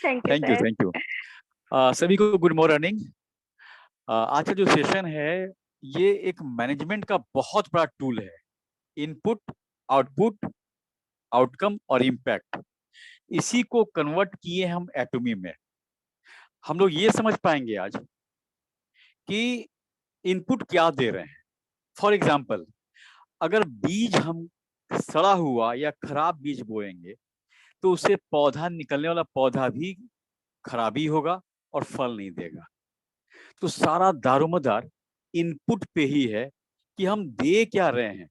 Thank you thank you, sir. Thank you. सभी को good morning. आज का जो सेशन है ये एक मैनेजमेंट का बहुत बड़ा टूल है। इनपुट, आउटपुट, आउटकम और इम्पैक्ट, इसी को कन्वर्ट किए हम एटॉमी में। हम लोग ये समझ पाएंगे आज कि इनपुट क्या दे रहे हैं। फॉर एग्जाम्पल, अगर बीज हम सड़ा हुआ या खराब बीज बोएंगे तो उससे पौधा निकलने वाला पौधा भी खराब ही होगा और फल नहीं देगा। तो सारा दारोमदार इनपुट पे ही है कि हम दे क्या रहे हैं,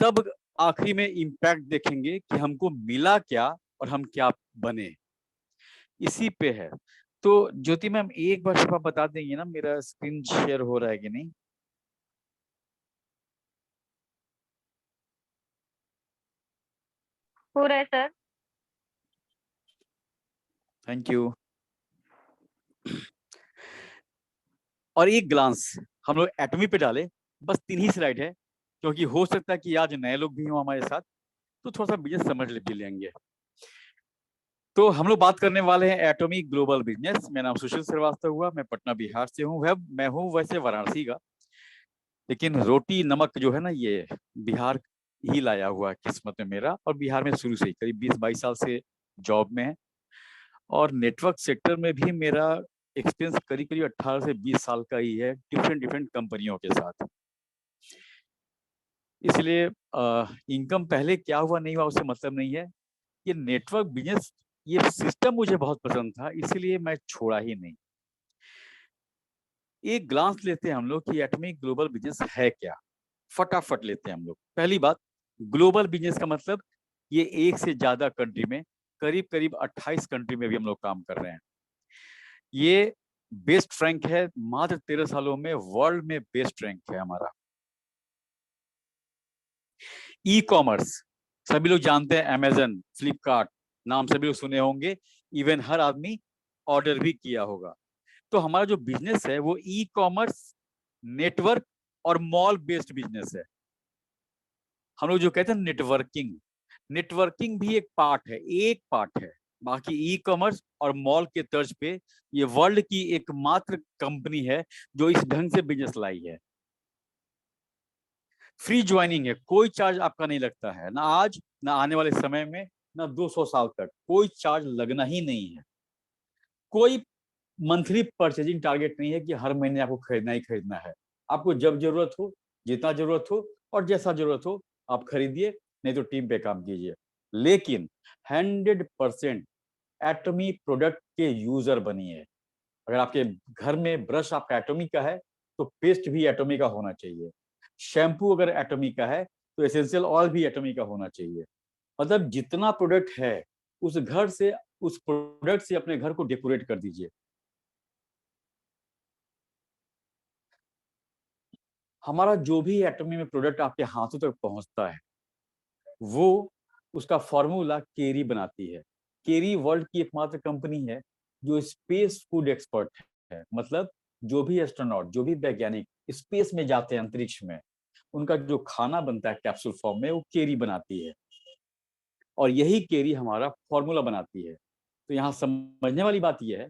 तब आखिरी में इम्पैक्ट देखेंगे कि हमको मिला क्या और हम क्या बने, इसी पे है। तो ज्योति मैम एक बार सिर्फ आप बता देंगे ना मेरा स्क्रीन शेयर हो रहा है कि नहीं? हो रहा है सर। Thank you. और एक ग्लांस हम लोग एटॉमी पे डाले, बस 3 ही स्लाइड है, क्योंकि हो सकता है कि आज नए लोग भी हों हमारे साथ, तो थोड़ा सा बिजनेस समझ भी लेंगे। तो हम लोग बात करने वाले हैं एटॉमी ग्लोबल बिजनेस। मेरा नाम सुशील श्रीवास्तव हुआ, मैं पटना बिहार से हूँ। मैं हूँ वैसे वाराणसी का, लेकिन रोटी नमक जो है ना ये बिहार ही लाया हुआ है किस्मत में मेरा, और बिहार में शुरू से ही करीब 20-22 साल से जॉब में है। और नेटवर्क सेक्टर में भी मेरा एक्सपीरियंस करीब करीब 18 से 20 साल का ही है, डिफरेंट डिफरेंट कंपनियों के साथ। इसलिए इनकम पहले क्या हुआ नहीं हुआ उससे मतलब नहीं है। ये नेटवर्क बिजनेस, ये सिस्टम मुझे बहुत पसंद था, इसीलिए मैं छोड़ा ही नहीं। एक ग्लांस लेते हैं हम लोग कि एटॉमिक ग्लोबल बिजनेस है क्या, फटाफट लेते हैं हम लोग। पहली बात, ग्लोबल बिजनेस का मतलब ये एक से ज्यादा कंट्री में, करीब करीब 28 कंट्री में भी हम लोग काम कर रहे हैं। ये बेस्ट रैंक है, मात्र 13 सालों में वर्ल्ड में बेस्ट रैंक है हमारा। ई कॉमर्स सभी लोग जानते हैं, अमेजन, फ्लिपकार्ट नाम सभी लोग सुने होंगे, इवन हर आदमी ऑर्डर भी किया होगा। तो हमारा जो बिजनेस है वो ई कॉमर्स, नेटवर्क और मॉल बेस्ड बिजनेस है। हम लोग जो कहते हैं नेटवर्किंग, नेटवर्किंग भी एक पार्ट है, एक पार्ट है। बाकी ई कॉमर्स और मॉल के तर्ज पे ये वर्ल्ड की एकमात्र कंपनी है जो इस ढंग से बिजनेस लाई है। फ्री ज्वाइनिंग है, कोई चार्ज आपका नहीं लगता है, ना आज ना आने वाले समय में, ना 200 साल तक कोई चार्ज लगना ही नहीं है। कोई मंथली परचेजिंग टारगेट नहीं है कि हर महीने आपको खरीदना ही खरीदना है। आपको जब जरूरत हो, जितना जरूरत हो और जैसा जरूरत हो आप खरीदिए, नहीं तो टीम पे काम कीजिए। लेकिन 100% एटॉमी प्रोडक्ट के यूजर बनिए। अगर आपके घर में ब्रश आपका एटॉमी का है तो पेस्ट भी एटॉमी का होना चाहिए। शैम्पू अगर एटॉमी का है तो एसेंशियल ऑयल भी एटॉमी का होना चाहिए। मतलब जितना प्रोडक्ट है उस घर से, उस प्रोडक्ट से अपने घर को डेकोरेट कर दीजिए। हमारा जो भी एटॉमी में प्रोडक्ट आपके हाथों तक पहुंचता है वो, उसका फॉर्मूला केरी बनाती है। केरी वर्ल्ड की एकमात्र कंपनी है जो स्पेस फूड एक्सपर्ट है। मतलब जो भी एस्ट्रोनॉट, जो भी वैज्ञानिक स्पेस में जाते हैं, अंतरिक्ष में, उनका जो खाना बनता है कैप्सूल फॉर्म में वो केरी बनाती है, और यही केरी हमारा फॉर्मूला बनाती है। तो यहाँ समझने वाली बात यह है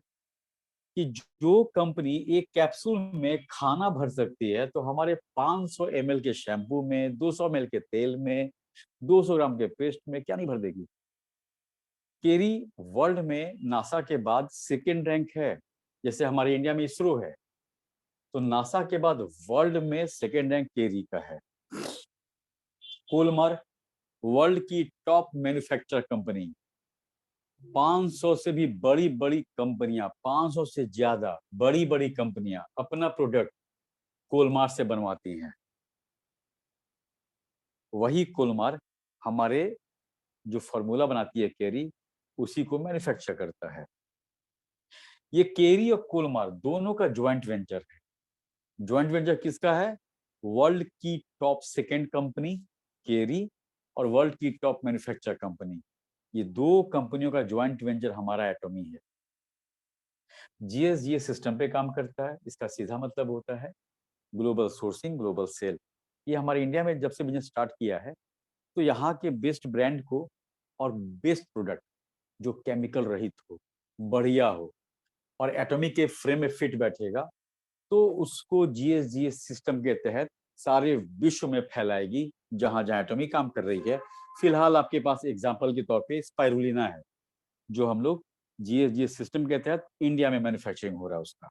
कि जो कंपनी एक कैप्सूल में खाना भर सकती है तो हमारे 500 ml के शैम्पू में, 200 ml के तेल में, 200 ग्राम के पेस्ट में क्या नहीं भर देगी। केरी वर्ल्ड में नासा के बाद सेकेंड रैंक है। जैसे हमारे इंडिया में इसरो है, तो नासा के बाद वर्ल्ड में सेकेंड रैंक केरी का है। कोलमार वर्ल्ड की टॉप मैन्युफैक्चर कंपनी, 500 से भी बड़ी बड़ी कंपनियां, 500 से ज्यादा बड़ी बड़ी कंपनियां अपना प्रोडक्ट कोलमार से बनवाती हैं। वही कोलमार हमारे जो फॉर्मूला बनाती है केरी, उसी को मैन्युफैक्चर करता है। ये केरी और कोलमार दोनों का ज्वाइंट वेंचर है। ज्वाइंट वेंचर किसका है? वर्ल्ड की टॉप सेकेंड कंपनी केरी और वर्ल्ड की टॉप मैन्युफैक्चर कंपनी, ये दो कंपनियों का ज्वाइंट वेंचर हमारा एटॉमी है। जीएसजीए सिस्टम पे काम करता है। इसका सीधा मतलब होता है ग्लोबल सोर्सिंग, ग्लोबल सेल। ये हमारे इंडिया में जब से बिजनेस स्टार्ट किया है तो यहाँ के बेस्ट ब्रांड को और बेस्ट प्रोडक्ट जो केमिकल रहित हो, बढ़िया हो और एटॉमिक के फ्रेम में फिट बैठेगा, तो उसको जीएसजीएस सिस्टम के तहत सारे विश्व में फैलाएगी जहां जहां एटॉमिक काम कर रही है। फिलहाल आपके पास एग्जांपल के तौर पे स्पाइरुलिना है, जो हम लोग जीएसजीएस सिस्टम के तहत इंडिया में मैन्युफैक्चरिंग हो रहा है उसका।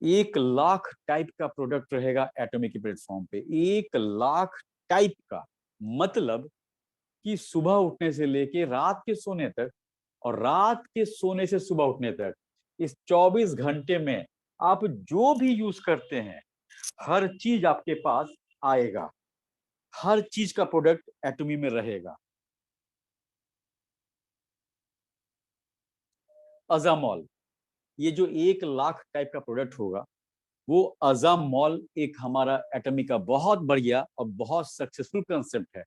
1 लाख टाइप का प्रोडक्ट रहेगा एटॉमिक के प्लेटफॉर्म पे, 1 लाख टाइप का। मतलब कि सुबह उठने से लेके रात के सोने तक और रात के सोने से सुबह उठने तक, इस 24 घंटे में आप जो भी यूज करते हैं हर चीज आपके पास आएगा, हर चीज का प्रोडक्ट एटॉमी में रहेगा। अजामॉल, ये जो 1 लाख टाइप का प्रोडक्ट होगा, वो अजामॉल एक हमारा एटॉमी का बहुत बढ़िया और बहुत सक्सेसफुल कंसेप्ट है।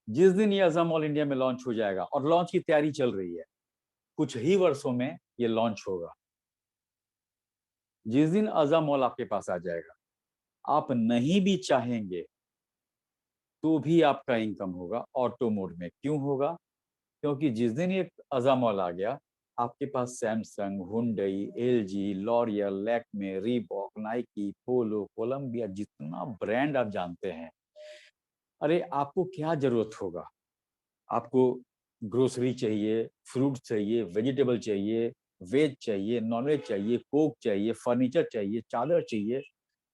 जिस दिन ये अजामॉल इंडिया में लॉन्च हो जाएगा, और लॉन्च की तैयारी चल रही है, कुछ ही वर्षों में ये लॉन्च होगा। जिस दिन अजामॉल आपके पास आ जाएगा, आप नहीं भी चाहेंगे तो भी आपका इनकम होगा ऑटो मोड में। क्यों होगा? क्योंकि जिस दिन ये अजामॉल आ गया, आपके पास Samsung, Hyundai, LG, L'Oreal, Lakme, Reebok, Nike, Polo, Columbia, जितना ब्रांड आप जानते हैं, अरे आपको क्या जरूरत होगा? आपको ग्रोसरी चाहिए, फ्रूट चाहिए, वेजिटेबल चाहिए, वेज चाहिए, नॉनवेज चाहिए, कोक चाहिए, फर्नीचर चाहिए, चादर चाहिए,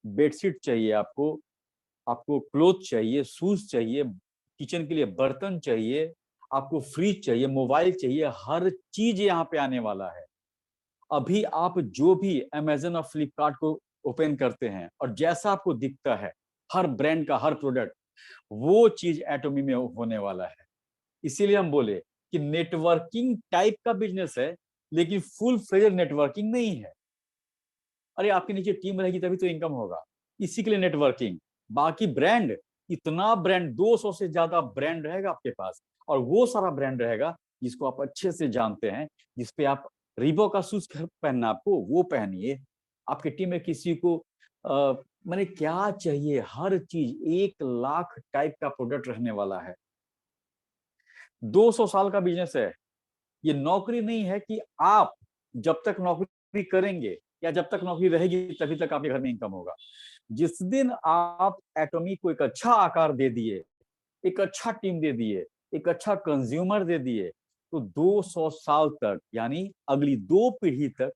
बेडशीट चाहिए, आपको आपको क्लोथ चाहिए, शूज चाहिए, किचन के लिए बर्तन चाहिए, आपको फ्रिज चाहिए, मोबाइल चाहिए, हर चीज यहाँ पे आने वाला है। अभी आप जो भी अमेजन और फ्लिपकार्ट को ओपन करते हैं और जैसा आपको दिखता है हर ब्रांड का हर प्रोडक्ट, वो चीज एटोमी में होने वाला है। इसीलिए हम बोले कि नेटवर्किंग टाइप का बिजनेस है, लेकिन फुल फ्लेज नेटवर्किंग नहीं है। अरे आपके नीचे टीम रहेगी तभी तो इनकम होगा, इसी के लिए नेटवर्किंग। बाकी ब्रांड, इतना ब्रांड, 200 से ज्यादा ब्रांड रहेगा आपके पास, और वो सारा ब्रांड रहेगा जिसको आप अच्छे से जानते हैं, जिसपे आप रीबॉक का शूज पहनना आपको, वो पहनिए। आपकी टीम में किसी को मैंने क्या चाहिए, हर चीज 1 लाख टाइप का प्रोडक्ट रहने वाला है। 200 साल का बिजनेस है। ये नौकरी नहीं है कि आप जब तक नौकरी करेंगे या जब तक नौकरी रहेगी तभी तक आपके घर में इनकम होगा। जिस दिन आप एटॉमी को एक अच्छा आकार दे दिए, एक अच्छा टीम दे दिए, एक अच्छा कंज्यूमर दे दिए, तो 200 साल तक, यानी अगली 2 पीढ़ी तक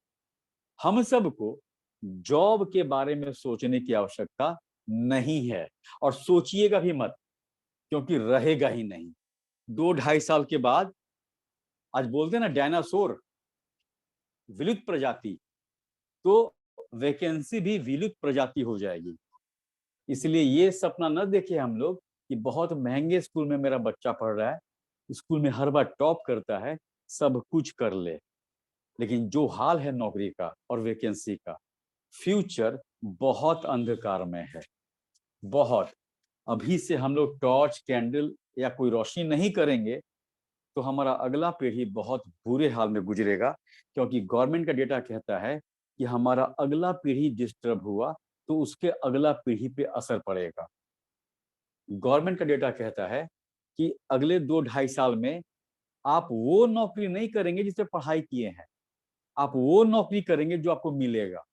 हम सबको जॉब के बारे में सोचने की आवश्यकता नहीं है। और सोचिएगा भी मत, क्योंकि रहेगा ही नहीं। 2-2.5 साल के बाद, आज बोलते हैं ना डायनासोर, विलुप्त प्रजाति, तो वैकेंसी भी विलुप्त प्रजाति हो जाएगी। इसलिए ये सपना न देखे हम लोग कि बहुत महंगे स्कूल में मेरा बच्चा पढ़ रहा है, स्कूल में हर बार टॉप करता है, सब कुछ कर ले। लेकिन जो हाल है नौकरी का और वैकेंसी का, फ्यूचर बहुत अंधकार में है, बहुत। अभी से हम लोग टॉर्च, कैंडल या कोई रोशनी नहीं करेंगे तो हमारा अगला पीढ़ी बहुत बुरे हाल में गुजरेगा। क्योंकि गवर्नमेंट का डेटा कहता है कि हमारा अगला पीढ़ी डिस्टर्ब हुआ तो उसके अगला पीढ़ी पे असर पड़ेगा। गवर्नमेंट का डेटा कहता है कि अगले 2-2.5 साल में आप वो नौकरी नहीं करेंगे जिससे पढ़ाई किए हैं, आप वो नौकरी करेंगे जो आपको मिलेगा।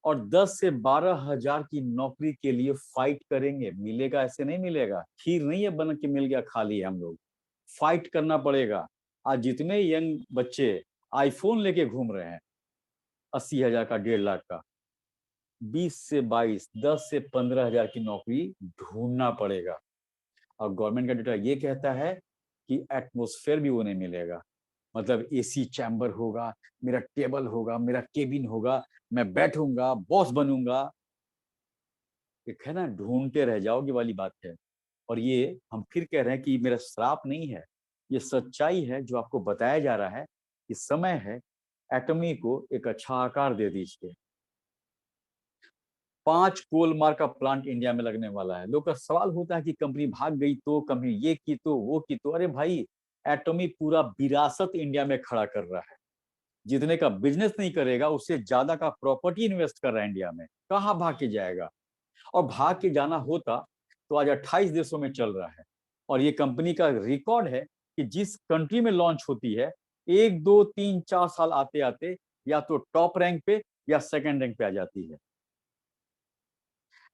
और 10 से 12 हजार की नौकरी के लिए फाइट करेंगे। मिलेगा ऐसे नहीं मिलेगा, खीर नहीं है बन के मिल गया खाली। हम लोग फाइट करना पड़ेगा। आज जितने यंग बच्चे आईफोन लेके घूम रहे हैं, 80 हजार का, 1.5 लाख का, 20 से 22, 10 से 15 हजार की नौकरी ढूंढना पड़ेगा। और गवर्नमेंट का डेटा ये कहता है कि एटमोस्फेयर भी वो नहीं मिलेगा। मतलब एसी चैम्बर होगा, मेरा टेबल होगा, मेरा केबिन होगा, मैं बैठूंगा, बॉस बनूंगा। एक है ना, ढूंढते रह जाओगे वाली बात है। और ये हम फिर कह रहे हैं कि मेरा श्राप नहीं है, ये सच्चाई है जो आपको बताया जा रहा है कि समय है, एटमी को एक अच्छा आकार दे दीजिए। 5 कोलमार का प्लांट इंडिया में लगने वाला है। लोग का सवाल होता है कि कंपनी भाग गई तो, कंपनी ये की तो, वो की तो। अरे भाई, एटमी पूरा विरासत इंडिया में खड़ा कर रहा है। जितने का बिजनेस नहीं करेगा उससे ज्यादा का प्रॉपर्टी इन्वेस्ट कर रहा है इंडिया में, कहाँ भाग के जाएगा? और भाग के जाना होता तो आज 28 देशों में चल रहा है। और ये कंपनी का रिकॉर्ड है कि जिस कंट्री में लॉन्च होती है 1 2 3 4 साल आते आते या तो टॉप रैंक पे या सेकंड रैंक पे आ जाती है।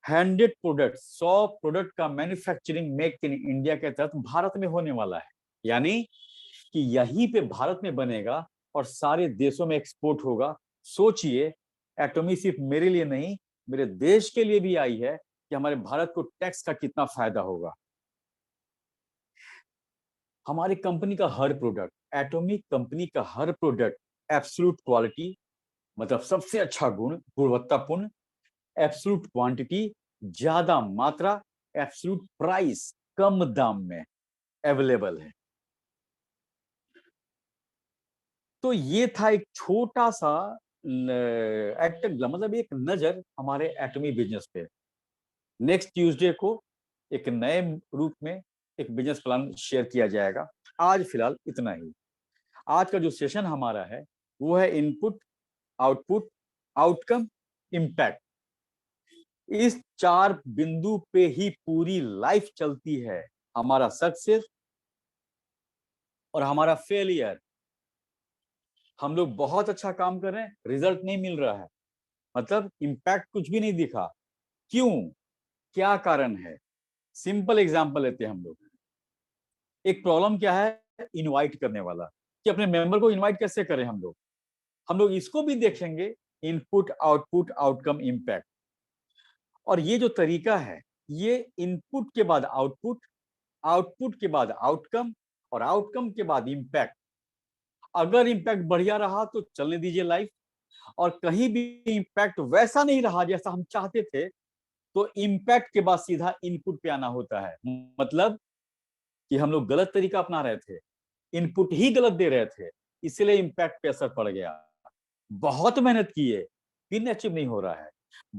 100 प्रोडक्ट 100 प्रोडक्ट का मैन्युफैक्चरिंग मेक इन इंडिया के तहत भारत में होने वाला है, यानी कि यहीं पे भारत में बनेगा और सारे देशों में एक्सपोर्ट होगा। सोचिए, एटॉमी सिर्फ मेरे लिए नहीं, मेरे देश के लिए भी आई है कि हमारे भारत को टैक्स का कितना फायदा होगा। हमारी कंपनी का हर प्रोडक्ट, एटॉमिक कंपनी का हर प्रोडक्ट एब्सोल्यूट क्वालिटी, मतलब सबसे अच्छा गुण, गुणवत्तापूर्ण, एब्सोल्यूट क्वांटिटी, ज्यादा मात्रा, एब्सोल्यूट प्राइस, कम दाम में अवेलेबल है। तो ये था एक छोटा सा मतलब एक नजर हमारे एटॉमी बिजनेस पे। नेक्स्ट ट्यूसडे को एक नए रूप में एक बिजनेस प्लान शेयर किया जाएगा। आज फिलहाल इतना ही। आज का जो सेशन हमारा है वो है इनपुट, आउटपुट, आउटकम, इम्पैक्ट। इस 4 बिंदु पे ही पूरी लाइफ चलती है। हमारा सक्सेस और हमारा फेलियर। हम लोग बहुत अच्छा काम कर रहे हैं, रिजल्ट नहीं मिल रहा है, मतलब इम्पैक्ट कुछ भी नहीं दिखा। क्यों? क्या कारण है? सिंपल एग्जांपल लेते हैं हम लोग। एक प्रॉब्लम क्या है इनवाइट करने वाला, कि अपने मेंबर को इनवाइट कैसे करें हम लोग इसको भी देखेंगे, इनपुट, आउटपुट, आउटकम, इम्पैक्ट। और ये जो तरीका है, ये इनपुट के बाद आउटपुट, आउटपुट के बाद आउटकम और आउटकम के बाद इम्पैक्ट। अगर इम्पैक्ट बढ़िया रहा तो चलने दीजिए लाइफ, और कहीं भी इम्पैक्ट वैसा नहीं रहा जैसा हम चाहते थे तो इम्पैक्ट के बाद सीधा इनपुट पे आना होता है। मतलब कि हम लोग गलत तरीका अपना रहे थे, इनपुट ही गलत दे रहे थे, इसलिए इम्पैक्ट पे असर पड़ गया। बहुत मेहनत की है, पिन अचीव नहीं हो रहा है।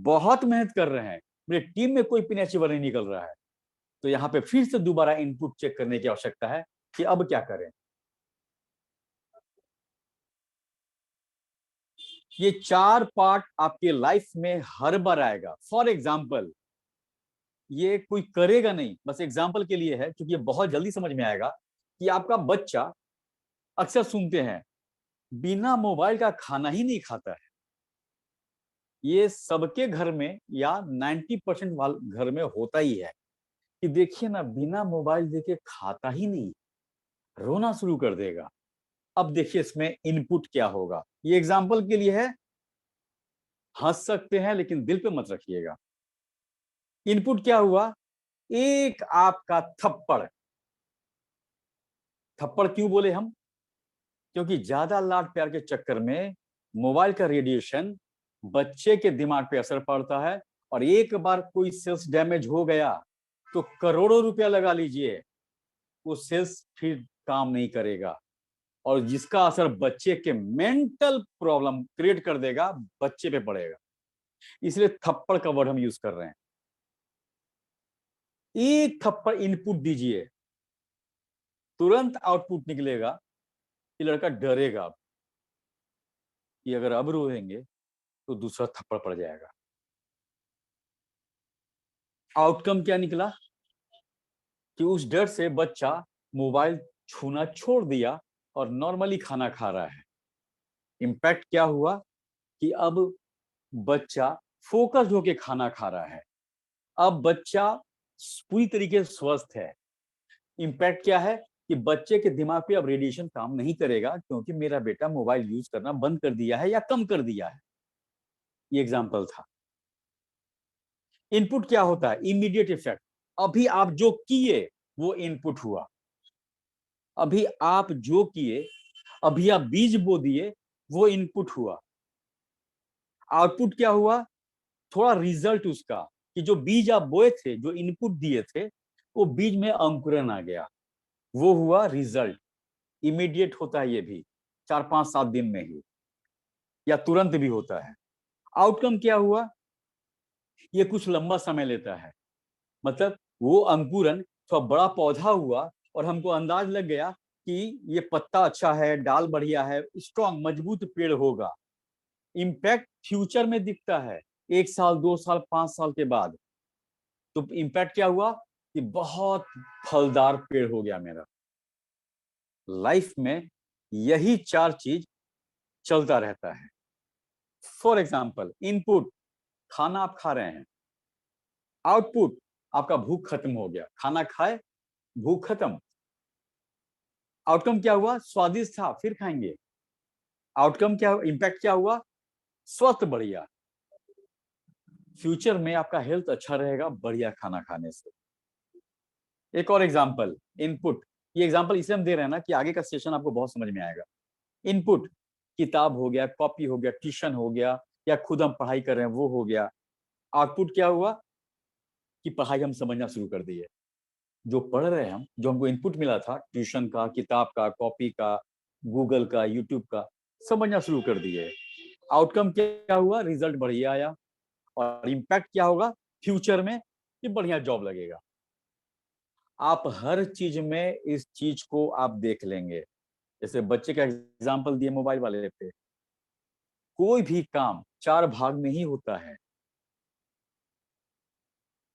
बहुत मेहनत कर रहे हैं, मेरे टीम में कोई पिन अचीवर नहीं निकल रहा है। तो यहाँ पे फिर से दोबारा इनपुट चेक करने की आवश्यकता है कि अब क्या करें। ये 4 पार्ट आपके लाइफ में हर बार आएगा। फॉर एग्जाम्पल, ये कोई करेगा नहीं, बस एग्जाम्पल के लिए है क्योंकि ये बहुत जल्दी समझ में आएगा कि आपका बच्चा, अक्सर सुनते हैं, बिना मोबाइल का खाना ही नहीं खाता है। ये सबके घर में या 90% घर में होता ही है कि देखिए ना, बिना मोबाइल देखे खाता ही नहीं, रोना शुरू कर देगा। अब देखिए इसमें इनपुट क्या होगा। ये एग्जाम्पल के लिए है, हंस सकते हैं लेकिन दिल पे मत रखिएगा। इनपुट क्या हुआ? एक आपका थप्पड़। थप्पड़ क्यों बोले हम? क्योंकि ज्यादा लाड प्यार के चक्कर में मोबाइल का रेडिएशन बच्चे के दिमाग पे असर पड़ता है, और एक बार कोई सेल्स डैमेज हो गया तो करोड़ों रुपया लगा लीजिए, वो सेल्स फिर काम नहीं करेगा, और जिसका असर बच्चे के मेंटल प्रॉब्लम क्रिएट कर देगा, बच्चे पे पड़ेगा। इसलिए थप्पड़ का वर्ड हम यूज कर रहे हैं। एक थप्पड़ इनपुट दीजिए, तुरंत आउटपुट निकलेगा कि लड़का डरेगा कि अगर अब रोएंगे तो दूसरा थप्पड़ पड़ जाएगा। आउटकम क्या निकला? कि उस डर से बच्चा मोबाइल छूना छोड़ दिया और नॉर्मली खाना खा रहा है। इम्पैक्ट क्या हुआ? कि अब बच्चा फोकस्ड होके खाना खा रहा है। अब बच्चा पूरी तरीके से स्वस्थ है। इम्पैक्ट क्या है? कि बच्चे के दिमाग पे अब रेडिएशन काम नहीं करेगा क्योंकि मेरा बेटा मोबाइल यूज करना बंद कर दिया है या कम कर दिया है। ये एग्जाम्पल था। इनपुट क्या होता है? Immediate effect. अभी आप जो किए वो इनपुट हुआ। अभी आप जो किए, अभी आप बीज बो दिए, वो इनपुट हुआ। आउटपुट क्या हुआ? थोड़ा रिजल्ट उसका, कि जो बीज आप बोए थे, जो इनपुट दिए थे, वो बीज में अंकुरन आ गया, वो हुआ रिजल्ट। इमीडिएट होता है ये भी, 4 5 7 दिन में ही, या तुरंत भी होता है। आउटकम क्या हुआ? ये कुछ लंबा समय लेता है। मतलब वो अंकुरन थोड़ा बड़ा पौधा हुआ और हमको अंदाज लग गया कि ये पत्ता अच्छा है, डाल बढ़िया है, स्ट्रॉन्ग मजबूत पेड़ होगा। इम्पैक्ट फ्यूचर में दिखता है, 1 साल 2 साल 5 साल के बाद। तो इम्पैक्ट क्या हुआ? कि बहुत फलदार पेड़ हो गया मेरा। लाइफ में यही 4 चीज चलता रहता है। फॉर एग्जाम्पल, इनपुट, खाना आप खा रहे हैं। आउटपुट, आपका भूख खत्म हो गया, खाना खाए, भूख खत्म। आउटकम क्या हुआ? स्वादिष्ट था, फिर खाएंगे। आउटकम क्या, इंपैक्ट क्या हुआ? स्वास्थ्य बढ़िया, फ्यूचर में आपका हेल्थ अच्छा रहेगा बढ़िया खाना खाने से। एक और एग्जांपल, इनपुट। ये एग्जांपल इसलिए हम दे रहे हैं ना कि आगे का सेशन आपको बहुत समझ में आएगा। इनपुट, किताब हो गया, कॉपी हो गया, ट्यूशन हो गया, या खुद हम पढ़ाई कर रहे हैं वो हो गया। आउटपुट क्या हुआ? कि पढ़ाई हम समझना शुरू कर दिए। जो पढ़ रहे हैं हम, जो हमको इनपुट मिला था ट्यूशन का, किताब का, कॉपी का, गूगल का, यूट्यूब का, समझना शुरू कर दिए। आउटकम क्या हुआ? रिजल्ट बढ़िया आया। और इम्पैक्ट क्या होगा फ्यूचर में? कि बढ़िया जॉब लगेगा। आप हर चीज में इस चीज को आप देख लेंगे। जैसे बच्चे का एग्जांपल दिए मोबाइल वाले पे, कोई भी काम 4 भाग में ही होता है।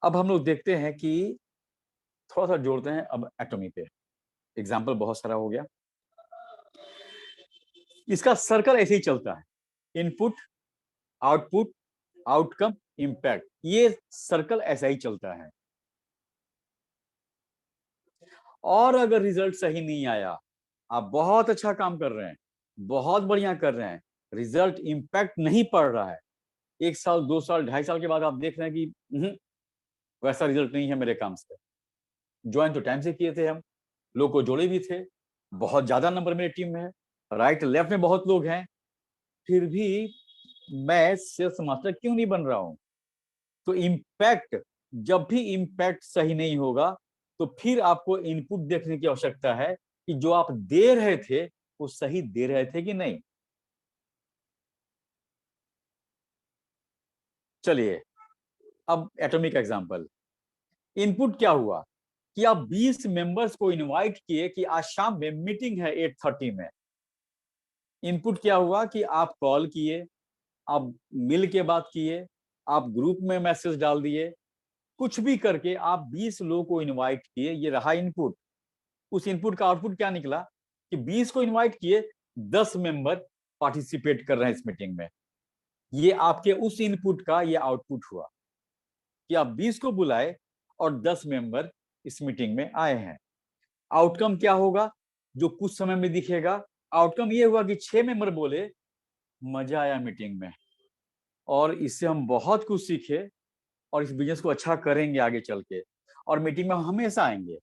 अब हम लोग देखते हैं कि थोड़ा सा जोड़ते हैं अब एटॉमी पे। एग्जांपल बहुत सारा हो गया। इसका सर्कल ऐसे ही चलता है, इनपुट, आउटपुट, आउटकम, इंपैक्ट। ये सर्कल ऐसा ही चलता है। और अगर रिजल्ट सही नहीं आया, आप बहुत अच्छा काम कर रहे हैं, बहुत बढ़िया कर रहे हैं, रिजल्ट इंपैक्ट नहीं पड़ रहा है, 1 साल 2 साल 2.5 साल के बाद आप देख रहे हैं कि वैसा रिजल्ट नहीं है मेरे काम से। ज्वाइन तो टाइम से किए थे हम, लोग को जोड़े भी थे, बहुत ज्यादा नंबर मेरी टीम में है, राइट लेफ्ट में बहुत लोग हैं, फिर भी मैं सेल्स मास्टर क्यों नहीं बन रहा हूं? तो इम्पैक्ट, जब भी इम्पैक्ट सही नहीं होगा तो फिर आपको इनपुट देखने की आवश्यकता है कि जो आप दे रहे थे वो सही दे रहे थे कि नहीं। चलिए अब एटॉमिक एग्जांपल। इनपुट क्या हुआ? कि आप 20 मेंबर्स को इनवाइट किए कि आज शाम में मीटिंग है 8:30 में। इनपुट क्या हुआ? कि आप कॉल किए, आप मिल के बात किए, आप ग्रुप में मैसेज डाल दिए, कुछ भी करके आप 20 लोगों को इनवाइट किए, ये रहा इनपुट। उस इनपुट का आउटपुट क्या निकला? कि 20 को इनवाइट किए, 10 मेंबर पार्टिसिपेट कर रहे हैं इस मीटिंग में। ये आपके उस इनपुट का ये आउटपुट हुआ कि आप 20 को बुलाए और 10 मेंबर इस मीटिंग में आए हैं। आउटकम क्या होगा जो कुछ समय में दिखेगा? आउटकम ये हुआ कि 6 मेंबर बोले मजा आया मीटिंग में, और इससे हम बहुत कुछ सीखे, और इस बिजनेस को अच्छा करेंगे आगे चल के, और मीटिंग में हम हमेशा आएंगे।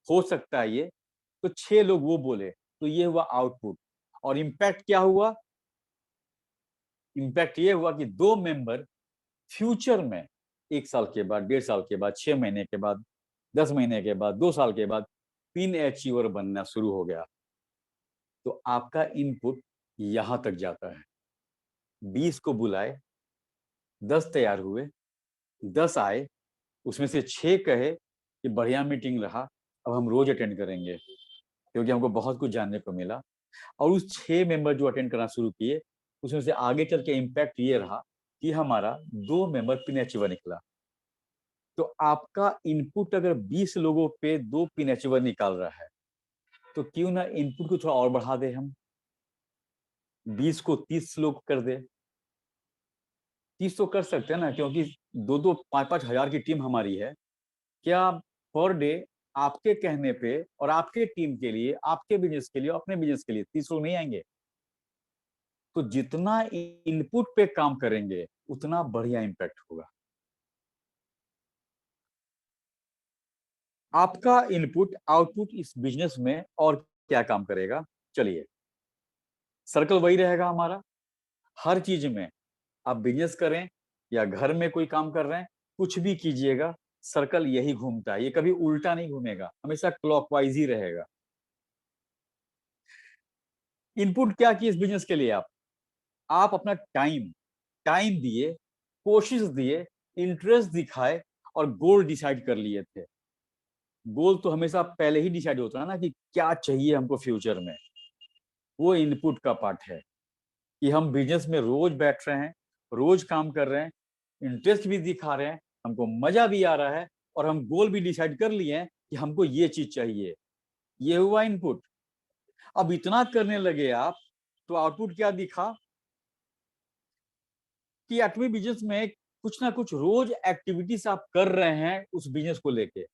हो सकता है ये, तो 6 लोग वो बोले, तो ये हुआ आउटपुट। और इम्पैक्ट क्या हुआ? इम्पैक्ट ये हुआ कि 2 मेंबर फ्यूचर में 1 साल के बाद, 1.5 साल के बाद, 6 महीने के बाद, 10 महीने के बाद, 2 साल के बाद पिन अचीवर बनना शुरू हो गया। तो आपका इनपुट यहां तक जाता है। 20 को बुलाए, 10 तैयार हुए, 10 आए, उसमें से 6 कहे कि बढ़िया मीटिंग रहा, अब हम रोज अटेंड करेंगे क्योंकि हमको बहुत कुछ जानने को मिला। और उस 6 मेंबर जो अटेंड करना शुरू किए, उसमें से आगे चल के इम्पैक्ट ये रहा कि हमारा 2 मेंबर पिन अचीवर निकला। तो आपका इनपुट अगर 20 लोगों पे 2 पिन अचीवर निकाल रहा है, तो क्यों ना इनपुट को थोड़ा और बढ़ा दे, हम 20 को 30 लोग कर दे। 30 तो कर सकते हैं ना, क्योंकि 2-2 5-5 हजार की टीम हमारी है। क्या पर डे आपके कहने पे और आपके टीम के लिए, आपके बिजनेस के लिए, अपने बिजनेस के लिए 30 लोग नहीं आएंगे? तो जितना इनपुट पे काम करेंगे उतना बढ़िया इंपैक्ट होगा। आपका इनपुट आउटपुट इस बिजनेस में और क्या काम करेगा? चलिए, सर्कल वही रहेगा हमारा। हर चीज में, आप बिजनेस करें या घर में कोई काम कर रहे हैं, कुछ भी कीजिएगा, सर्कल यही घूमता है, ये कभी उल्टा नहीं घूमेगा, हमेशा क्लॉकवाइज ही रहेगा। इनपुट क्या किए इस बिजनेस के लिए? आप अपना टाइम टाइम दिए, कोशिश दिए, इंटरेस्ट दिखाए, और गोल डिसाइड कर लिए थे। गोल तो हमेशा पहले ही डिसाइड होता है ना कि क्या चाहिए हमको फ्यूचर में। वो इनपुट का पार्ट है कि हम बिजनेस में रोज बैठ रहे हैं, रोज काम कर रहे हैं, इंटरेस्ट भी दिखा रहे हैं, हमको मजा भी आ रहा है, और हम गोल भी डिसाइड कर लिए हैं कि हमको ये चीज चाहिए। ये हुआ इनपुट। अब इतना करने लगे आप, तो आउटपुट क्या दिखा कि एटमी बिजनेस में कुछ ना कुछ रोज एक्टिविटीज आप कर रहे हैं उस बिजनेस को लेके।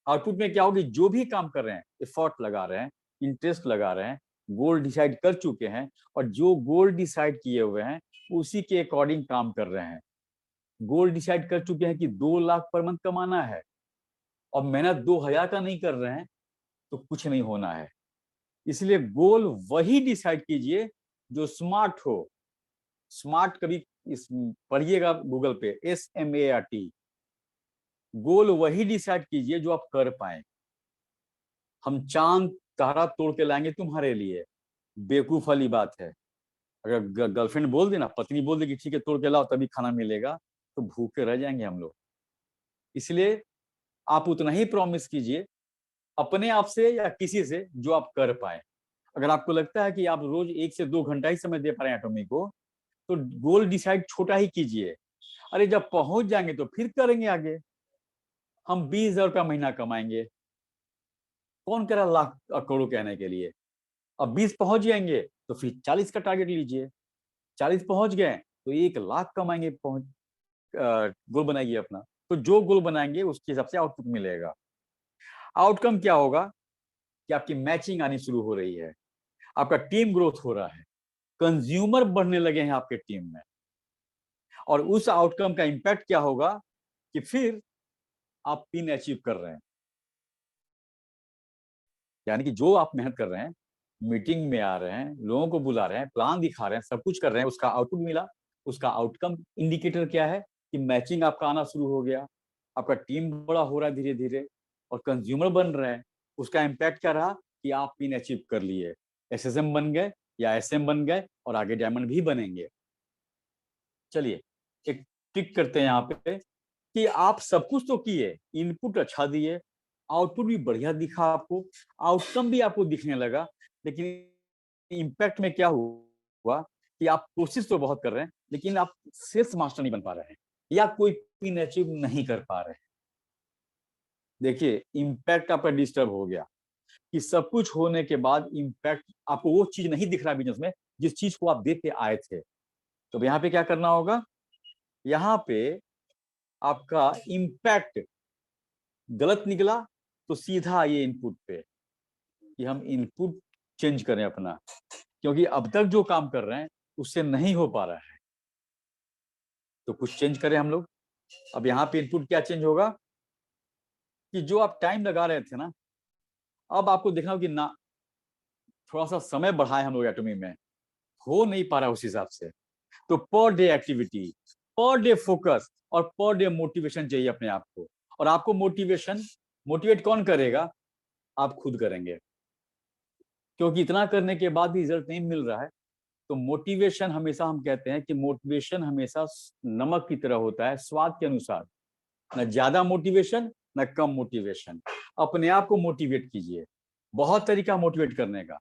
आउटपुट में क्या होगी, जो भी काम कर रहे हैं, एफर्ट लगा रहे हैं, इंटरेस्ट लगा रहे हैं, गोल डिसाइड कर चुके हैं, और जो गोल डिसाइड किए हुए हैं उसी के अकॉर्डिंग काम कर रहे हैं। गोल डिसाइड कर चुके हैं कि 2 लाख पर मंथ कमाना है, और मेहनत 2,000 का नहीं कर रहे हैं, तो कुछ नहीं होना है। इसलिए गोल वही डिसाइड कीजिए जो स्मार्ट हो। स्मार्ट कभी इस पढ़िएगा गूगल पे, SMART। गोल वही डिसाइड कीजिए जो आप कर पाए। हम चांद तारा तोड़ के लाएंगे तुम्हारे लिए, बेवकूफ वाली बात है। अगर गर्लफ्रेंड बोल दे ना, पत्नी बोल दे कि ठीक है तोड़ के लाओ तभी खाना मिलेगा, तो भूखे रह जाएंगे हम लोग। इसलिए आप उतना ही प्रॉमिस कीजिए अपने आप से या किसी से जो आप कर पाए। अगर आपको लगता है कि आप रोज 1 से 2 घंटा ही समय दे पा रहे हैं एटॉमी को, तो गोल डिसाइड छोटा ही कीजिए। अरे जब पहुंच जाएंगे तो फिर करेंगे आगे। हम 20,000 रुपया महीना कमाएंगे, कौन कह रहा लाख करोड़ कहने के लिए। अब 20 पहुंच जाएंगे तो फिर 40 का टारगेट लीजिए। 40 पहुंच गए तो 1 लाख कमाएंगे, पहुंच गोल बनाइए अपना। तो जो गोल बनाएंगे उसके हिसाब से आउटपुट मिलेगा। आउटकम क्या होगा कि आपकी मैचिंग आनी शुरू हो रही है, आपका टीम ग्रोथ हो रहा है, कंज्यूमर बढ़ने लगे हैं आपके टीम में, और उस आउटकम का इंपैक्ट क्या होगा कि फिर आप पिन अचीव कर रहे हैं। यानी कि जो आप मेहनत कर रहे हैं, मीटिंग में आ रहे हैं, लोगों को बुला रहे हैं, प्लान दिखा रहे हैं, सब कुछ कर रहे हैं, उसका आउटपुट मिला। उसका आउटकम इंडिकेटर क्या है कि मैचिंग आपका आना शुरू हो गया, आपका टीम बड़ा हो रहा है धीरे धीरे, और कंज्यूमर बन रहे हैं। उसका इम्पैक्ट क्या रहा कि आप पिन अचीव कर लिए, SSM बन गए या SM बन गए, और आगे डायमंड भी बनेंगे। चलिए एक ट्रिक करते हैं यहाँ पे कि आप सब कुछ तो किए, इनपुट अच्छा दिए, आउटपुट भी बढ़िया दिखा आपको, आउटकम भी आपको दिखने लगा, लेकिन इम्पैक्ट में क्या हुआ कि आप कोशिश तो बहुत कर रहे हैं लेकिन आप सेल्स मास्टर नहीं बन पा रहे हैं, या कोई पिन अचीव नहीं कर पा रहे हैं। देखिए इम्पैक्ट आपका डिस्टर्ब हो गया कि सब कुछ होने के बाद इम्पैक्ट आपको वो चीज नहीं दिख रहा बिजनेस में जिस चीज को आप देख के आए थे। तो यहाँ पे क्या करना होगा, यहाँ पे आपका इम्पैक्ट गलत निकला तो सीधा आइए इनपुट पे कि हम इनपुट चेंज करें अपना, क्योंकि अब तक जो काम कर रहे हैं उससे नहीं हो पा रहा है, तो कुछ चेंज करें हम लोग। अब यहाँ पे इनपुट क्या चेंज होगा कि जो आप टाइम लगा रहे थे ना, अब आपको देखना होगा कि ना थोड़ा सा समय बढ़ाए हम लोग एटॉमी में, हो नहीं पा रहा उस हिसाब से। तो per day activity, per day focus और पर डे मोटिवेशन चाहिए अपने आप को। और आपको मोटिवेट कौन करेगा, आप खुद करेंगे, क्योंकि इतना करने के बाद भी रिजल्ट नहीं मिल रहा है। तो मोटिवेशन हमेशा, हम कहते हैं कि मोटिवेशन हमेशा नमक की तरह होता है, स्वाद के अनुसार, न ज्यादा मोटिवेशन न कम मोटिवेशन। अपने आप को मोटिवेट कीजिए, बहुत तरीका मोटिवेट करने का।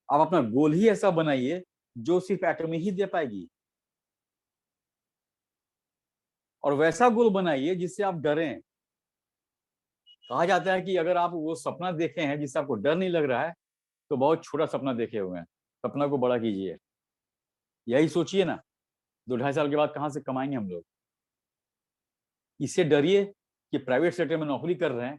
आप अपना गोल ही ऐसा बनाइए जो सिर्फ एटॉमी ही दे पाएगी, और वैसा गोल बनाइए जिससे आप डरें। कहा जाता है कि अगर आप वो सपना देखे हैं जिससे आपको डर नहीं लग रहा है, तो बहुत छोटा सपना देखे हुए हैं। सपना को बड़ा कीजिए। यही सोचिए ना, 2-2.5 साल के बाद कहाँ से कमाएंगे हम लोग। इससे डरिए कि प्राइवेट सेक्टर में नौकरी कर रहे हैं,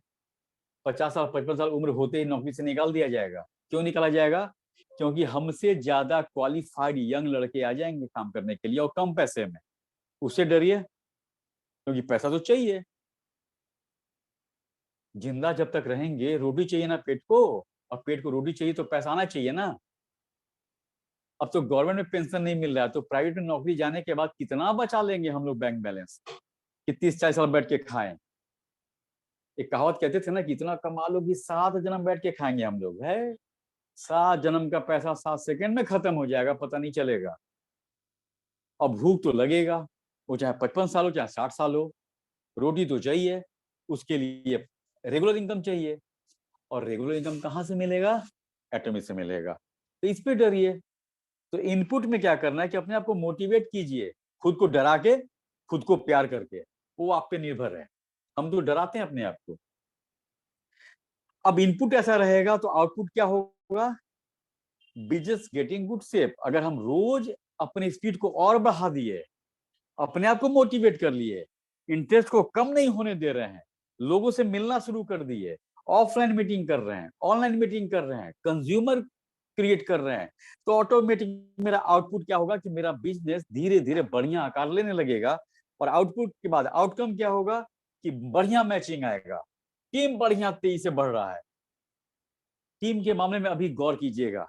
50 साल 55 साल उम्र होते ही नौकरी से निकाल दिया जाएगा। क्यों निकाला जाएगा? क्योंकि हमसे ज्यादा क्वालिफाइड यंग लड़के आ जाएंगे काम करने के लिए और कम पैसे में। उससे डरिए, क्योंकि पैसा तो चाहिए। जिंदा जब तक रहेंगे रोटी चाहिए ना पेट को, और पेट को रोटी चाहिए तो पैसा आना चाहिए ना। अब तो गवर्नमेंट में पेंशन नहीं मिल रहा है, तो प्राइवेट में नौकरी जाने के बाद कितना बचा लेंगे हम लोग बैंक बैलेंस कि 30-40 साल बैठ के खाएं। एक कहावत कहते थे ना कि इतना कमा लो कि 7 जन्म बैठ के खाएंगे हम लोग, है 7 जन्म का पैसा 7 सेकंड में खत्म हो जाएगा, पता नहीं चलेगा। अब भूख तो लगेगा, वो चाहे 55 साल हो चाहे 60 साल हो, रोटी तो चाहिए। उसके लिए रेगुलर इनकम चाहिए, और रेगुलर इनकम कहाँ से मिलेगा? एटॉमी से मिलेगा। तो इस पे डरिए। तो इनपुट में क्या करना है कि अपने आप को मोटिवेट कीजिए, खुद को डरा के, खुद को प्यार करके। वो आप पे निर्भर है। हम तो डराते हैं अपने आप को। अब इनपुट ऐसा रहेगा तो आउटपुट क्या होगा? Business getting good shape. अगर हम रोज अपनी स्पीड को और बढ़ा दिए, अपने आप को मोटिवेट कर लिए, इंटरेस्ट को कम नहीं होने दे रहे हैं, लोगों से मिलना शुरू कर दिए, ऑफलाइन मीटिंग कर रहे हैं, ऑनलाइन मीटिंग कर रहे हैं, कंज्यूमर क्रिएट कर रहे हैं, तो ऑटोमेटिक मेरा आउटपुट क्या होगा कि मेरा बिजनेस धीरे धीरे बढ़िया आकार लेने लगेगा। और आउटपुट के बाद आउटकम क्या होगा कि बढ़िया मैचिंग आएगा, टीम बढ़िया तेजी से बढ़ रहा है। टीम के मामले में अभी गौर कीजिएगा,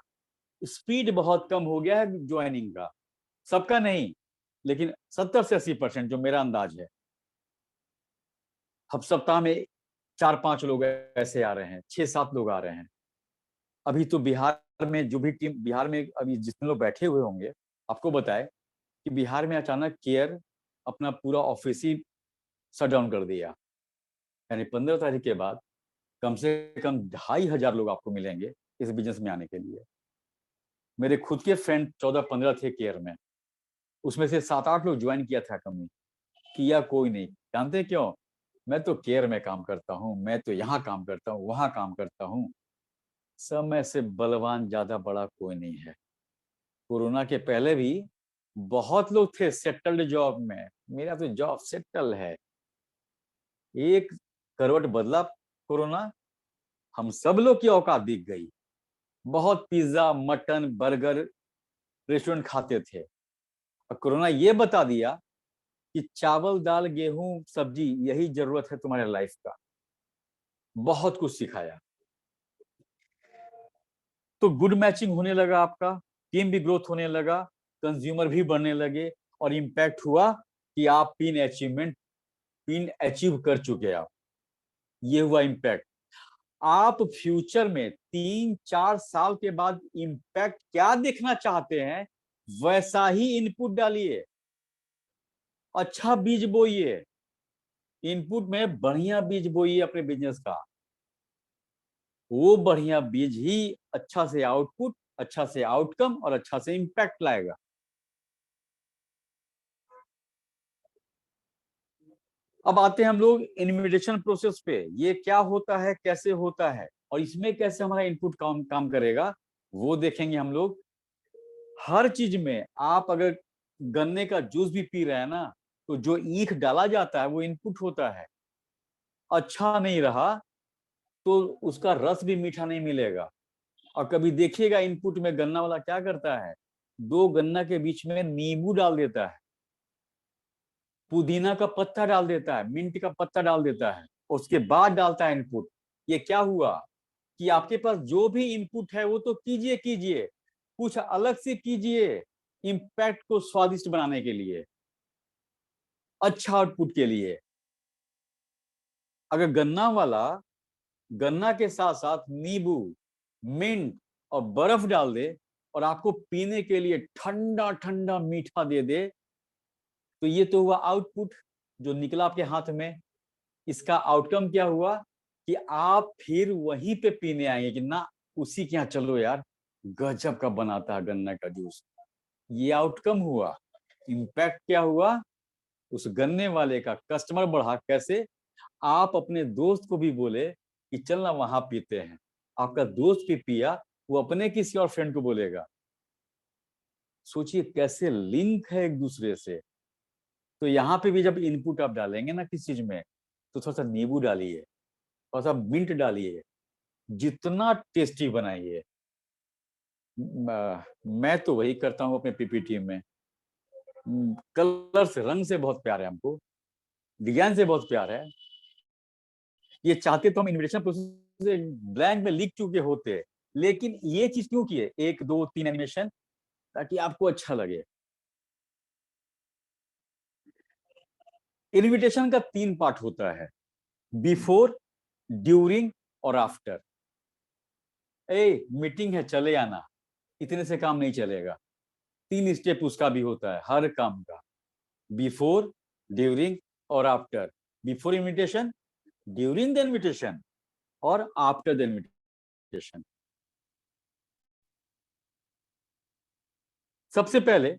स्पीड बहुत कम हो गया है ज्वाइनिंग का, सबका नहीं, लेकिन 70 से 80% जो मेरा अंदाज है। अब सप्ताह में 4-5 लोग ऐसे आ रहे हैं, 6-7 लोग आ रहे हैं। अभी तो बिहार में जो भी टीम, बिहार में अभी जितने लोग बैठे हुए होंगे, आपको बताए कि बिहार में अचानक केयर अपना पूरा ऑफिस ही शट डाउन कर दिया। यानी 15 तारीख के बाद कम से कम 2,500 लोग आपको मिलेंगे इस बिजनेस में आने के लिए। मेरे खुद के फ्रेंड 14-15 थे केयर में, उसमें से 7-8 लोग ज्वाइन किया था, कमी किया कोई नहीं। जानते क्यों? मैं तो केयर में काम करता हूँ, मैं तो यहाँ काम करता हूँ, वहां काम करता हूँ। समय से बलवान ज्यादा बड़ा कोई नहीं है। कोरोना के पहले भी बहुत लोग थे सेटल्ड जॉब में, मेरा तो जॉब सेटल है। एक करवट बदला कोरोना, हम सब लोग की औकात दिख गई। बहुत पिज्जा, मटन, बर्गर, रेस्टोरेंट खाते थे, और कोरोना ये बता दिया कि चावल, दाल, गेहूं, सब्जी यही जरूरत है तुम्हारे लाइफ का। बहुत कुछ सिखाया। तो गुड मैचिंग होने लगा, आपका टीम भी ग्रोथ होने लगा, कंज्यूमर भी बढ़ने लगे, और इम्पैक्ट हुआ कि आप पिन अचीव कर चुके। आप ये हुआ इम्पैक्ट। आप फ्यूचर में 3-4 साल के बाद इम्पैक्ट क्या देखना चाहते हैं, वैसा ही इनपुट डालिए, अच्छा बीज बोइए। इनपुट में बढ़िया बीज बोइए अपने बिजनेस का, वो बढ़िया बीज ही अच्छा से आउटपुट, अच्छा से आउटकम और अच्छा से इम्पैक्ट लाएगा। अब आते हैं हम लोग इन्विटेशन प्रोसेस पे। ये क्या होता है, कैसे होता है, और इसमें कैसे हमारा इनपुट काम करेगा, वो देखेंगे हम लोग। हर चीज में आप अगर गन्ने का जूस भी पी रहे हैं ना, तो जो ईख डाला जाता है वो इनपुट होता है। अच्छा नहीं रहा तो उसका रस भी मीठा नहीं मिलेगा। और कभी देखिएगा इनपुट में गन्ना वाला क्या करता है, 2 गन्ना के बीच में नींबू डाल देता है, पुदीना का पत्ता डाल देता है, मिंट का पत्ता डाल देता है, उसके बाद डालता है इनपुट। ये क्या हुआ कि आपके पास जो भी इनपुट है वो तो कीजिए कीजिए, कुछ अलग से कीजिए, इम्पैक्ट को स्वादिष्ट बनाने के लिए, अच्छा आउटपुट के लिए। अगर गन्ना वाला गन्ना के साथ साथ नींबू, मिंट और बर्फ डाल दे, और आपको पीने के लिए ठंडा ठंडा मीठा दे दे, तो ये तो हुआ आउटपुट जो निकला आपके हाथ में। इसका आउटकम क्या हुआ कि आप फिर वहीं पे पीने आएंगे कि ना, उसी के यहाँ चलो यार, गजब का बनाता है गन्ना का जूस। ये आउटकम हुआ। इम्पैक्ट क्या हुआ? उस गन्ने वाले का कस्टमर बढ़ा। कैसे? आप अपने दोस्त को भी बोले कि चलना वहां पीते हैं, आपका दोस्त भी पिया, वो अपने किसी और फ्रेंड को बोलेगा। सोचिए कैसे लिंक है एक दूसरे से। तो यहाँ पे भी जब इनपुट आप डालेंगे ना किसी चीज में, तो थोड़ा सा नींबू डालिए, थोड़ा सा मिंट डालिए, जितना टेस्टी बनाइए। मैं तो वही करता हूँ अपने पीपीटी में। कलर से, रंग से बहुत प्यार है हमको, डिजाइन से बहुत प्यार है। ये चाहते तो हम इन्विटेशन प्रोसेस ब्लैंक में लिख चुके होते, लेकिन ये चीज क्यों किए, 1-2-3 एनिमेशन, ताकि आपको अच्छा लगे। इन्विटेशन का 3 पार्ट होता है, बिफोर, ड्यूरिंग और आफ्टर। मीटिंग है चले आना, इतने से काम नहीं चलेगा। 3 स्टेप उसका भी होता है हर काम का, बिफोर, ड्यूरिंग और after. Before invitation, during the invitation और आफ्टर द इन्विटेशन। सबसे पहले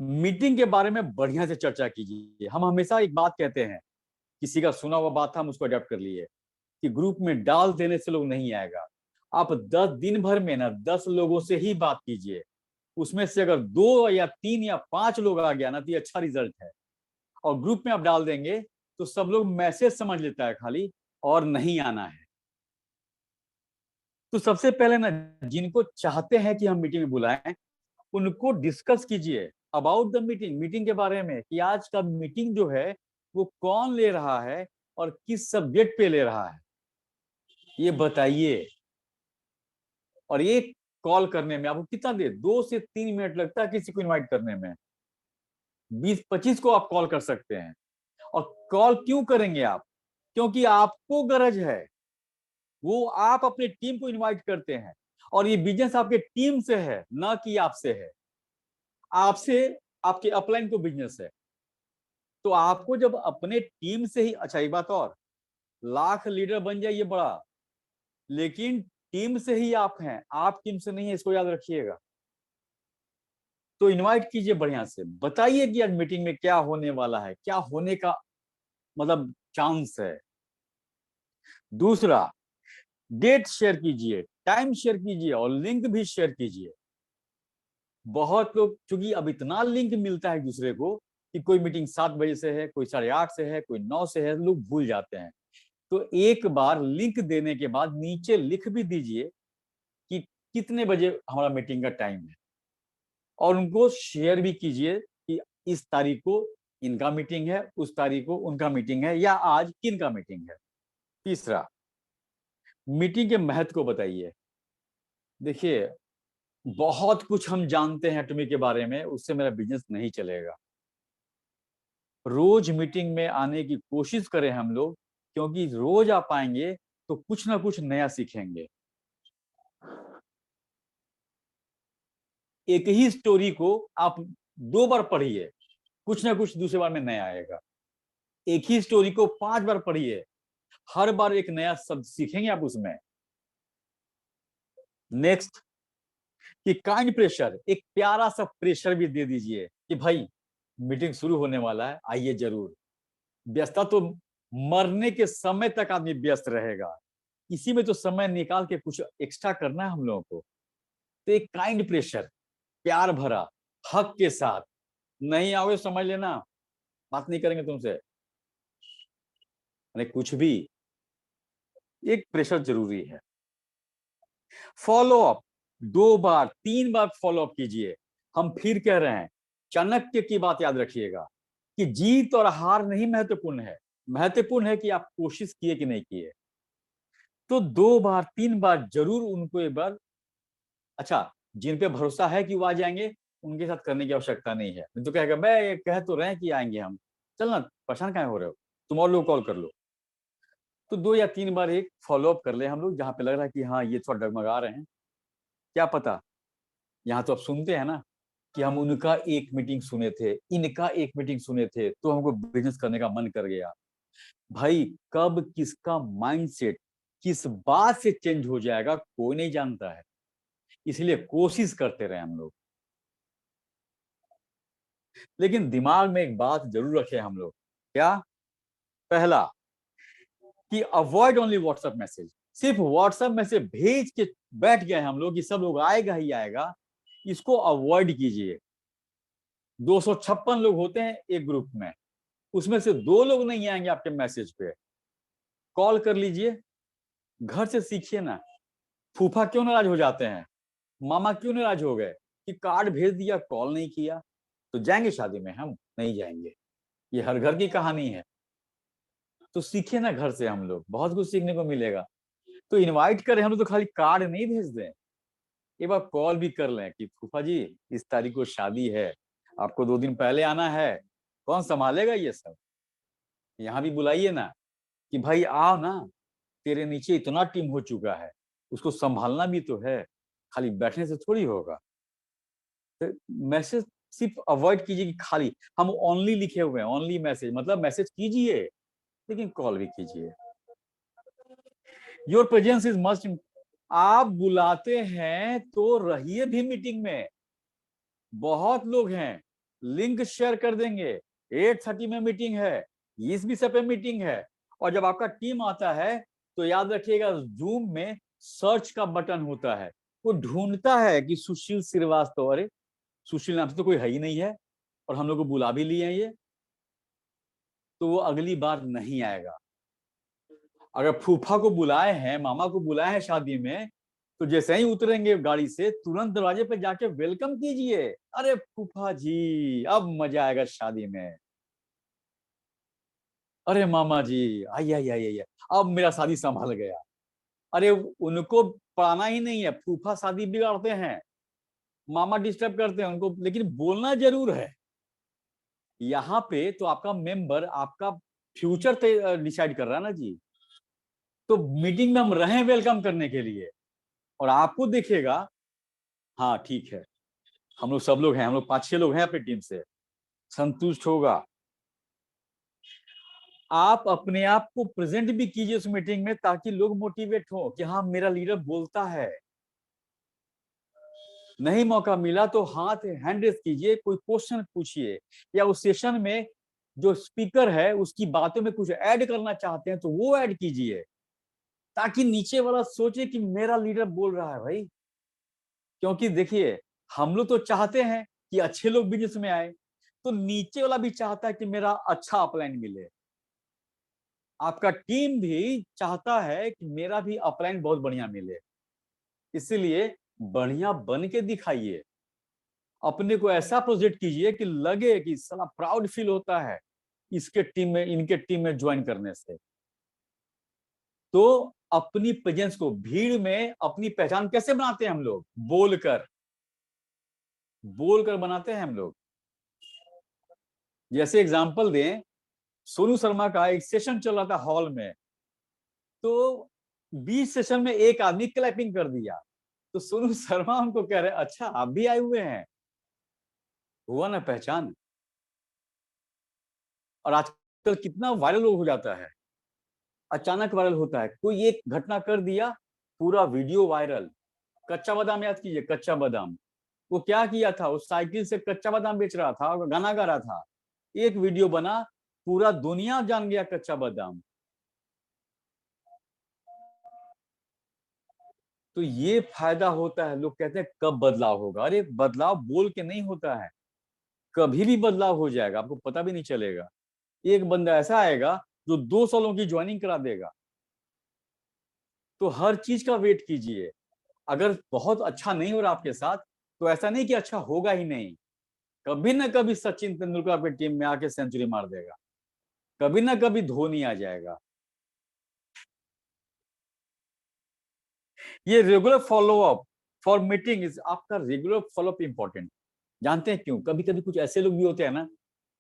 मीटिंग के बारे में बढ़िया से चर्चा कीजिए। हम हमेशा एक बात कहते हैं, किसी का सुना हुआ बात था हम उसको अडेप्ट कर लिए, कि ग्रुप में डाल देने से लोग नहीं आएगा। आप 10 दिन भर में ना 10 लोगों से ही बात कीजिए, उसमें से अगर 2 या 3 या 5 लोग आ गया ना तो ये अच्छा रिजल्ट है। और ग्रुप में आप डाल देंगे तो सब लोग मैसेज समझ लेता है खाली, और नहीं आना है। तो सबसे पहले ना जिनको चाहते हैं कि हम मीटिंग में बुलाएं, उनको डिस्कस कीजिए अबाउट द मीटिंग, मीटिंग के बारे में, कि आज का मीटिंग जो है वो कौन ले रहा है और किस सब्जेक्ट पे ले रहा है, ये बताइए। और ये कॉल करने में आपको कितना देर, 2 से 3 मिनट लगता है किसी को इनवाइट करने में। 20-25 को आप कॉल कर सकते हैं। और कॉल क्यों करेंगे आप? क्योंकि आपको गरज है, वो आप अपने टीम को इनवाइट करते हैं, और ये बिजनेस आपके टीम से है ना कि आपसे है। आपसे आपके अपलाइन को बिजनेस है। तो आपको जब अपने टीम से ही, अच्छा एक बात और, लाख लीडर बन जाइए बड़ा, लेकिन टीम से ही आप हैं, आप टीम से नहीं है, इसको याद रखिएगा। तो इनवाइट कीजिए, बढ़िया से बताइए कि आज मीटिंग में क्या होने वाला है, क्या होने का मतलब चांस है। दूसरा, डेट शेयर कीजिए, टाइम शेयर कीजिए, और लिंक भी शेयर कीजिए। बहुत लोग, चूंकि अब इतना लिंक मिलता है दूसरे को कि कोई मीटिंग 7 बजे से है, कोई 8:30 से है, कोई 9 से है, लोग भूल जाते हैं। तो एक बार लिंक देने के बाद नीचे लिख भी दीजिए कि कितने बजे हमारा मीटिंग का टाइम है, और उनको शेयर भी कीजिए कि इस तारीख को इनका मीटिंग है, उस तारीख को उनका मीटिंग है, या आज किन का मीटिंग है। तीसरा, मीटिंग के महत्व को बताइए। देखिए, बहुत कुछ हम जानते हैं एटॉमी के बारे में, उससे मेरा बिजनेस नहीं चलेगा। रोज मीटिंग में आने की कोशिश करें हम लोग, क्योंकि रोज आ पाएंगे तो कुछ ना कुछ नया सीखेंगे। एक ही स्टोरी को आप 2 बार पढ़िए, कुछ ना कुछ दूसरे बार में नया आएगा। एक ही स्टोरी को 5 बार पढ़िए, हर बार एक नया शब्द सीखेंगे आप उसमें। नेक्स्ट, कि काइंड प्रेशर, एक प्यारा सा प्रेशर भी दे दीजिए कि भाई मीटिंग शुरू होने वाला है, आइए जरूर। व्यस्तता तो मरने के समय तक आदमी व्यस्त रहेगा, इसी में तो समय निकाल के कुछ एक्स्ट्रा करना है हम लोगों को। तो एक काइंड प्रेशर, प्यार भरा, हक के साथ, नहीं आओगे समझ लेना बात नहीं करेंगे तुमसे, कुछ भी, एक प्रेशर जरूरी है। फॉलो अप, 2 बार 3 बार फॉलो अप कीजिए। हम फिर कह रहे हैं, चाणक्य की बात याद रखिएगा कि जीत और हार नहीं महत्वपूर्ण है, महत्वपूर्ण है कि आप कोशिश किए कि नहीं किए। तो 2 बार 3 बार जरूर उनको एक बार, अच्छा जिन पे भरोसा है कि वो आ जाएंगे, उनके साथ करने की आवश्यकता नहीं है। तो कहेगा मैं कह तो रहे हैं कि आएंगे हम, चलना परेशान काहे हो रहे हो, तुम और लोग कॉल कर लो। तो 2 या 3 बार एक फॉलोअप कर ले हम लोग, जहां पे लग रहा है कि हाँ ये थोड़ा डगमगा रहे हैं। क्या पता, यहाँ तो आप सुनते हैं ना कि हम उनका एक मीटिंग सुने थे, इनका एक मीटिंग सुने थे, तो हमको बिजनेस करने का मन कर गया। भाई कब किसका माइंडसेट किस बात से चेंज हो जाएगा कोई नहीं जानता है, इसलिए कोशिश करते रहे हम लोग। लेकिन दिमाग में एक बात जरूर रखे हम लोग, क्या? पहला, कि अवॉइड ओनली व्हाट्सएप मैसेज। सिर्फ व्हाट्सएप मैसेज भेज के बैठ गए हम लोग कि सब लोग आएगा ही आएगा, इसको अवॉइड कीजिए। 256 लोग होते हैं एक ग्रुप में, उसमें से 2 लोग नहीं आएंगे आपके मैसेज पे, कॉल कर लीजिए। घर से सीखिए ना, फूफा क्यों नाराज हो जाते हैं, मामा क्यों नाराज हो गए कि कार्ड भेज दिया कॉल नहीं किया, तो जाएंगे शादी में हम नहीं जाएंगे? ये हर घर की कहानी है। तो सीखिए ना घर से, हम लोग बहुत कुछ सीखने को मिलेगा। तो इनवाइट करें हम लोग तो खाली कार्ड नहीं भेज दें, एक बार कॉल भी कर लें कि फूफा जी इस तारीख को शादी है, आपको 2 दिन पहले आना है, कौन संभालेगा ये सब? यहाँ भी बुलाइए ना कि भाई आओ ना, तेरे नीचे इतना टीम हो चुका है, उसको संभालना भी तो है, खाली बैठने से थोड़ी होगा। तो मैसेज सिर्फ अवॉइड कीजिए कि खाली हम ओनली लिखे हुए हैं, ओनली मैसेज, मतलब मैसेज कीजिए लेकिन कॉल भी कीजिए। योर प्रेजेंस इज मस्ट, आप बुलाते हैं तो रहिए भी मीटिंग में। बहुत लोग हैं, लिंक शेयर कर देंगे, 8:30 में मीटिंग है, इस विषय पे मीटिंग है, और जब आपका टीम आता है तो याद रखिएगा जूम में सर्च का बटन होता है, वो ढूंढता है कि सुशील श्रीवास्तव, अरे सुशील नाम से तो कोई है ही नहीं है और हम लोग को बुला भी लिए हैं ये, तो वो अगली बार नहीं आएगा। अगर फूफा को बुलाए हैं, मामा को बुलाए हैं शादी में, तो जैसे ही उतरेंगे गाड़ी से तुरंत दरवाजे पे जाके वेलकम कीजिए, अरे फूफा जी अब मजा आएगा शादी में, अरे मामा जी आइए आइए आइए, अब मेरा शादी संभल गया। अरे उनको पढ़ाना ही नहीं है, फूफा शादी बिगाड़ते हैं, मामा डिस्टर्ब करते हैं उनको, लेकिन बोलना जरूर है। यहाँ पे तो आपका मेंबर आपका फ्यूचर डिसाइड कर रहा है ना जी। तो मीटिंग में हम रहे वेलकम करने के लिए, और आपको देखिएगा, हाँ ठीक है, हम लोग सब लोग हैं, हम लोग 5-6 लोग हैं अपनी टीम से, संतुष्ट होगा। आप अपने आप को प्रेजेंट भी कीजिए उस मीटिंग में, ताकि लोग मोटिवेट हो कि हाँ मेरा लीडर बोलता है। नहीं मौका मिला तो हाथ हैंड रेस कीजिए, कोई क्वेश्चन पूछिए, या उस सेशन में जो स्पीकर है उसकी बातों में कुछ ऐड करना चाहते हैं तो वो ऐड कीजिए, ताकि नीचे वाला सोचे कि मेरा लीडर बोल रहा है भाई। क्योंकि देखिए हम लोग तो चाहते हैं कि अच्छे लोग बिजनेस में आए, तो नीचे वाला भी चाहता है कि मेरा अच्छा अपलाइन मिले। आपका टीम भी चाहता है कि मेरा भी अपलाइन बहुत बढ़िया मिले, इसीलिए बढ़िया बन के दिखाइए, अपने को ऐसा प्रोजेक्ट कीजिए कि लगे कि साला प्राउड फील होता है इसके टीम में, इनके टीम में ज्वाइन करने से। तो अपनी प्रेजेंस को, भीड़ में अपनी पहचान कैसे बनाते हैं हम लोग? बोलकर, बोलकर बनाते हैं हम लोग। जैसे एग्जांपल दें, सोनू शर्मा का एक सेशन चल रहा था हॉल में, तो 20 सेशन में एक आदमी क्लैपिंग कर दिया, तो सोनू शर्मा हमको कह रहे अच्छा आप भी आए हुए हैं, हुआ ना पहचान। और आजकल कितना वायरल हो जाता है, अचानक वायरल होता है, कोई एक घटना कर दिया पूरा वीडियो वायरल। कच्चा बादाम याद कीजिए, कच्चा बादाम, वो क्या किया था, उस साइकिल से कच्चा बादाम बेच रहा था और गाना गा रहा था, एक वीडियो बना, पूरा दुनिया जान गया कच्चा बादाम। तो ये फायदा होता है, लोग कहते हैं कब बदलाव होगा, अरे बदलाव बोल के नहीं होता है, कभी भी बदलाव हो जाएगा, आपको पता भी नहीं चलेगा। एक बंदा ऐसा आएगा जो 200 लोगों की ज्वाइनिंग करा देगा। तो हर चीज का वेट कीजिए, अगर बहुत अच्छा नहीं हो रहा आपके साथ, तो ऐसा नहीं कि अच्छा होगा ही नहीं, कभी ना कभी सचिन तेंदुलकर आपकी टीम में आके सेंचुरी मार देगा, कभी ना कभी धोनी आ जाएगा। ये regular follow up for meeting is, आपका रेगुलर फॉलोअप इंपॉर्टेंट। जानते हैं क्यों? कभी कभी कुछ ऐसे लोग भी होते हैं ना,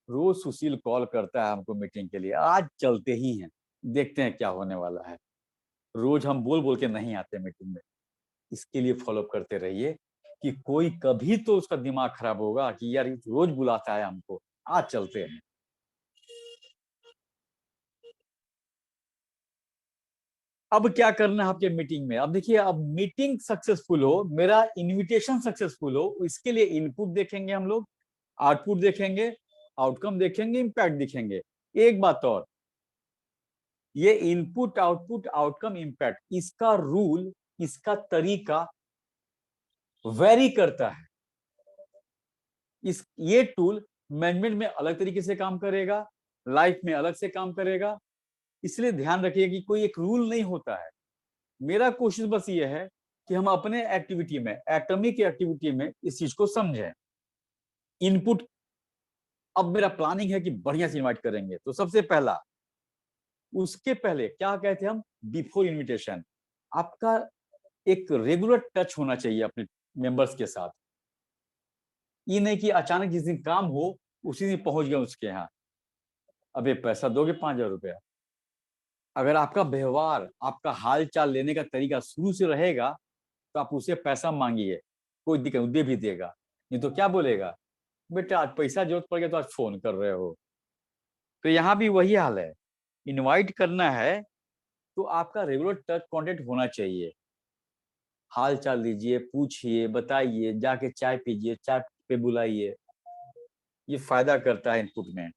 रोज सुशील कॉल करता है हमको मीटिंग के लिए, आज चलते ही हैं, देखते हैं क्या होने वाला है। रोज हम बोल बोल के नहीं आते मीटिंग में, इसके लिए फॉलोअप करते रहिए कि कोई कभी तो उसका दिमाग खराब होगा कि यार रोज बुलाता है हमको, आज चलते हैं। अब क्या करना है आपके मीटिंग में? अब देखिए, अब मीटिंग सक्सेसफुल हो, मेरा इनविटेशन सक्सेसफुल हो, इसके लिए इनपुट देखेंगे हम लोग, आउटपुट देखेंगे, आउटकम देखेंगे, इंपैक्ट देखेंगे। एक बात और, ये इनपुट आउटपुट आउटकम इंपैक्ट, इसका रूल, इसका तरीका वेरी करता है। इस ये टूल मैनेजमेंट में अलग तरीके से काम करेगा, लाइफ में अलग से काम करेगा, इसलिए ध्यान रखिए कि कोई एक रूल नहीं होता है। मेरा कोशिश बस ये है कि हम अपने एक्टिविटी में, एटॉमिक एक्टिविटी में इस चीज को समझें। इनपुट, अब मेरा प्लानिंग है कि बढ़िया से इनवाइट करेंगे, तो सबसे पहला, उसके पहले क्या कहते हैं हम, बिफोर इनविटेशन, आपका एक रेगुलर टच होना चाहिए अपने मेंबर्स के साथ। ये नहीं कि अचानक जिस दिन काम हो उसी दिन पहुंच गए उसके यहाँ, अबे पैसा दोगे 5,000 रुपया। अगर आपका व्यवहार, आपका हाल चाल लेने का तरीका शुरू से रहेगा, तो आप उसे पैसा मांगिए, कोई दिक्कत, दे भी देगा। नहीं तो क्या बोलेगा, बेटा आज पैसा जरूरत पड़ गया तो आज फोन कर रहे हो। तो यहाँ भी वही हाल है, इनवाइट करना है तो आपका रेगुलर टच कांटेक्ट होना चाहिए। हाल चाल लीजिए, पूछिए, बताइए, जाके चाय पीजिए, चाय पे बुलाइए, ये फायदा करता है इनपुट में।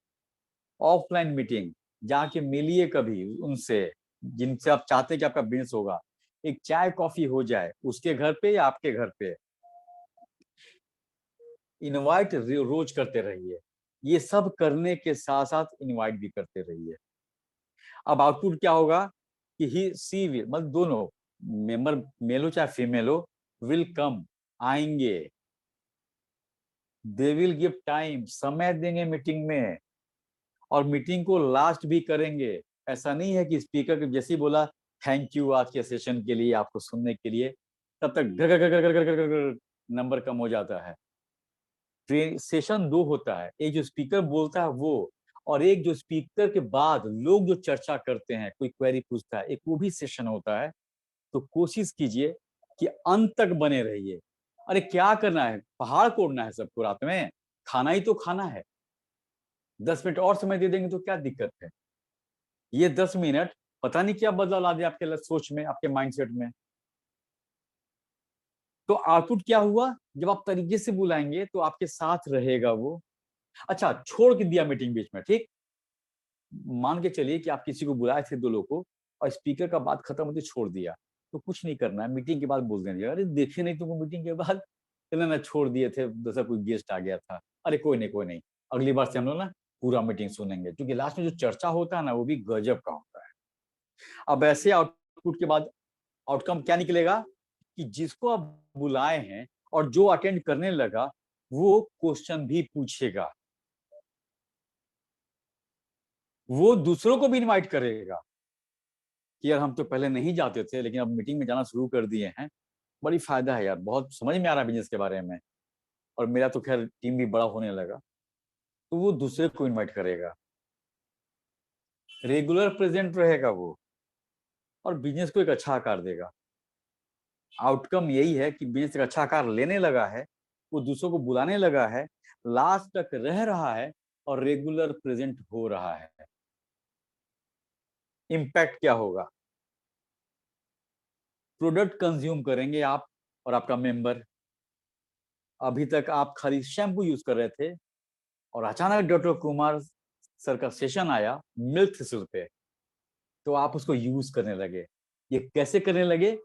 ऑफलाइन मीटिंग, जाके मिलिए कभी उनसे, जिनसे आप चाहते हैं कि आपका बिजनेस होगा, एक चाय कॉफी हो जाए उसके घर पे या आपके घर पे, इनवाइट रोज करते रहिए। ये सब करने के साथ साथ इनवाइट भी करते रहिए। अब आउटपुट क्या होगा कि ही सी विल, मतलब दोनों मेंबर, मेल हो चाहे फीमेल हो, विल कम, आएंगे, दे विल गिव टाइम, समय देंगे मीटिंग में, और मीटिंग को लास्ट भी करेंगे। ऐसा नहीं है कि स्पीकर जैसे ही बोला थैंक यू आज के सेशन के लिए, आपको सुनने के लिए, तब तक घर घर घर घर घर घर घर नंबर कम हो जाता है। सेशन दो होता है, एक जो स्पीकर बोलता है वो, और एक जो स्पीकर के बाद लोग जो चर्चा करते हैं, कोई क्वेरी पूछता है, एक वो भी सेशन होता है। तो कोशिश कीजिए कि अंत तक बने रहिए। अरे क्या करना है, पहाड़ तोड़ना है सबको रात में, खाना ही तो खाना है। 10 मिनट और समय दे देंगे तो क्या दिक्कत है। ये 10 मिनट पता नहीं क्या बदलाव ला दे आपके सोच में, आपके माइंडसेट में। तो आउटपुट क्या हुआ, जब आप तरीके से बुलाएंगे तो आपके साथ रहेगा वो। अच्छा, छोड़ के दिया मीटिंग बीच में, ठीक, मान के चलिए कि आप किसी को बुलाए थे, दो लोग को, और स्पीकर का बात खत्म होते छोड़ दिया, तो कुछ नहीं करना है, मीटिंग के बाद बोल देंगे अरे देखे नहीं तुमको मीटिंग के बाद, चलो ना छोड़ दिए थे, दूसरा कोई गेस्ट आ गया था, अरे कोई नहीं कोई नहीं, अगली बार से हम लोग ना पूरा मीटिंग सुनेंगे, क्योंकि लास्ट में जो चर्चा होता है ना वो भी गजब का होता है। अब ऐसे आउटपुट के बाद आउटकम क्या निकलेगा कि जिसको आप बुलाए हैं और जो अटेंड करने लगा वो क्वेश्चन भी पूछेगा, वो दूसरों को भी इनवाइट करेगा कि यार हम तो पहले नहीं जाते थे लेकिन अब मीटिंग में जाना शुरू कर दिए हैं, बड़ी फायदा है यार, बहुत समझ में आ रहा है बिजनेस के बारे में, और मेरा तो खैर टीम भी बड़ा होने लगा, तो वो दूसरे को इनवाइट करेगा, रेगुलर प्रेजेंट रहेगा वो, और बिजनेस को एक अच्छा आकार देगा। आउटकम यही है कि बिजनेस एक अच्छा आकार लेने लगा है, वो दूसरों को बुलाने लगा है, लास्ट तक रह रहा है, और रेगुलर प्रेजेंट हो रहा है। इम्पैक्ट क्या होगा, प्रोडक्ट कंज्यूम करेंगे आप और आपका मेंबर। अभी तक आप खाली शैम्पू यूज कर रहे थे, और अचानक डॉक्टर कुमार सर का सेशन आया मिल्क थिसिल पे, तो आप उसको यूज करने लगे। ये कैसे करने लगे,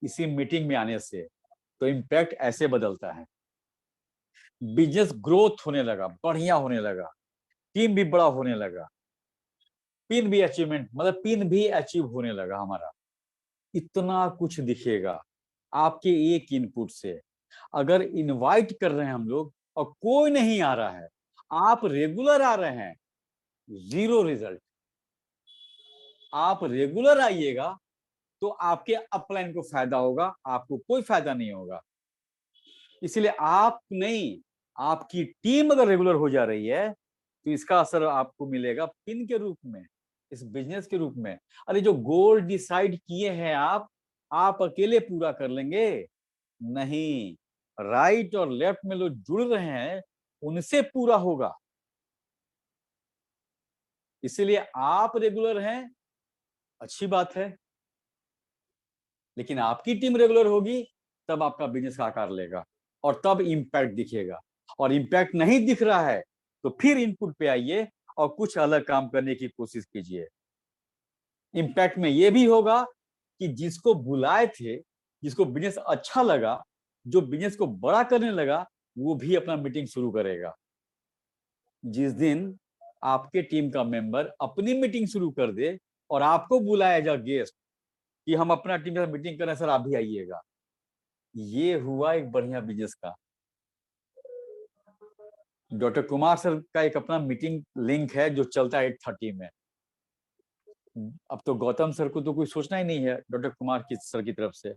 इसी मीटिंग में आने से। तो इम्पैक्ट ऐसे बदलता है, बिजनेस ग्रोथ होने लगा, बढ़िया होने लगा, टीम भी बड़ा होने लगा, पिन भी अचीवमेंट, मतलब पिन भी अचीव होने लगा हमारा। इतना कुछ दिखेगा आपके एक इनपुट से। अगर इनवाइट कर रहे हैं हम लोग और कोई नहीं आ रहा है, आप रेगुलर आ रहे हैं, जीरो रिजल्ट। आप रेगुलर आइएगा तो आपके अपलाइन को फायदा होगा, आपको कोई फायदा नहीं होगा। इसलिए आप नहीं, आपकी टीम अगर रेगुलर हो जा रही है तो इसका असर आपको मिलेगा पिन के रूप में, इस बिजनेस के रूप में। अरे जो गोल डिसाइड किए हैं आप अकेले पूरा कर लेंगे? नहीं, राइट और लेफ्ट में लोग जुड़ रहे हैं, उनसे पूरा होगा। इसीलिए आप रेगुलर हैं, अच्छी बात है, लेकिन आपकी टीम रेगुलर होगी तब आपका बिजनेस का आकार लेगा, और तब इंपैक्ट दिखेगा। और इंपैक्ट नहीं दिख रहा है तो फिर इनपुट पे आइए और कुछ अलग काम करने की कोशिश कीजिए। इंपैक्ट में यह भी होगा कि जिसको बुलाए थे, जिसको बिजनेस अच्छा लगा, जो बिजनेस को बड़ा करने लगा, वो भी अपना मीटिंग शुरू करेगा। जिस दिन आपके टीम का मेंबर अपनी मीटिंग शुरू कर दे और आपको बुलाया जा गेस्ट कि हम अपना टीम के साथ मीटिंग कर रहे हैं सर, आप भी आइएगा, ये हुआ एक बढ़िया बिजनेस का। डॉक्टर कुमार सर का एक अपना मीटिंग लिंक है जो चलता है 8:30 में। अब तो गौतम सर को तो कोई सोचना ही नहीं है डॉक्टर कुमार की सर की तरफ से।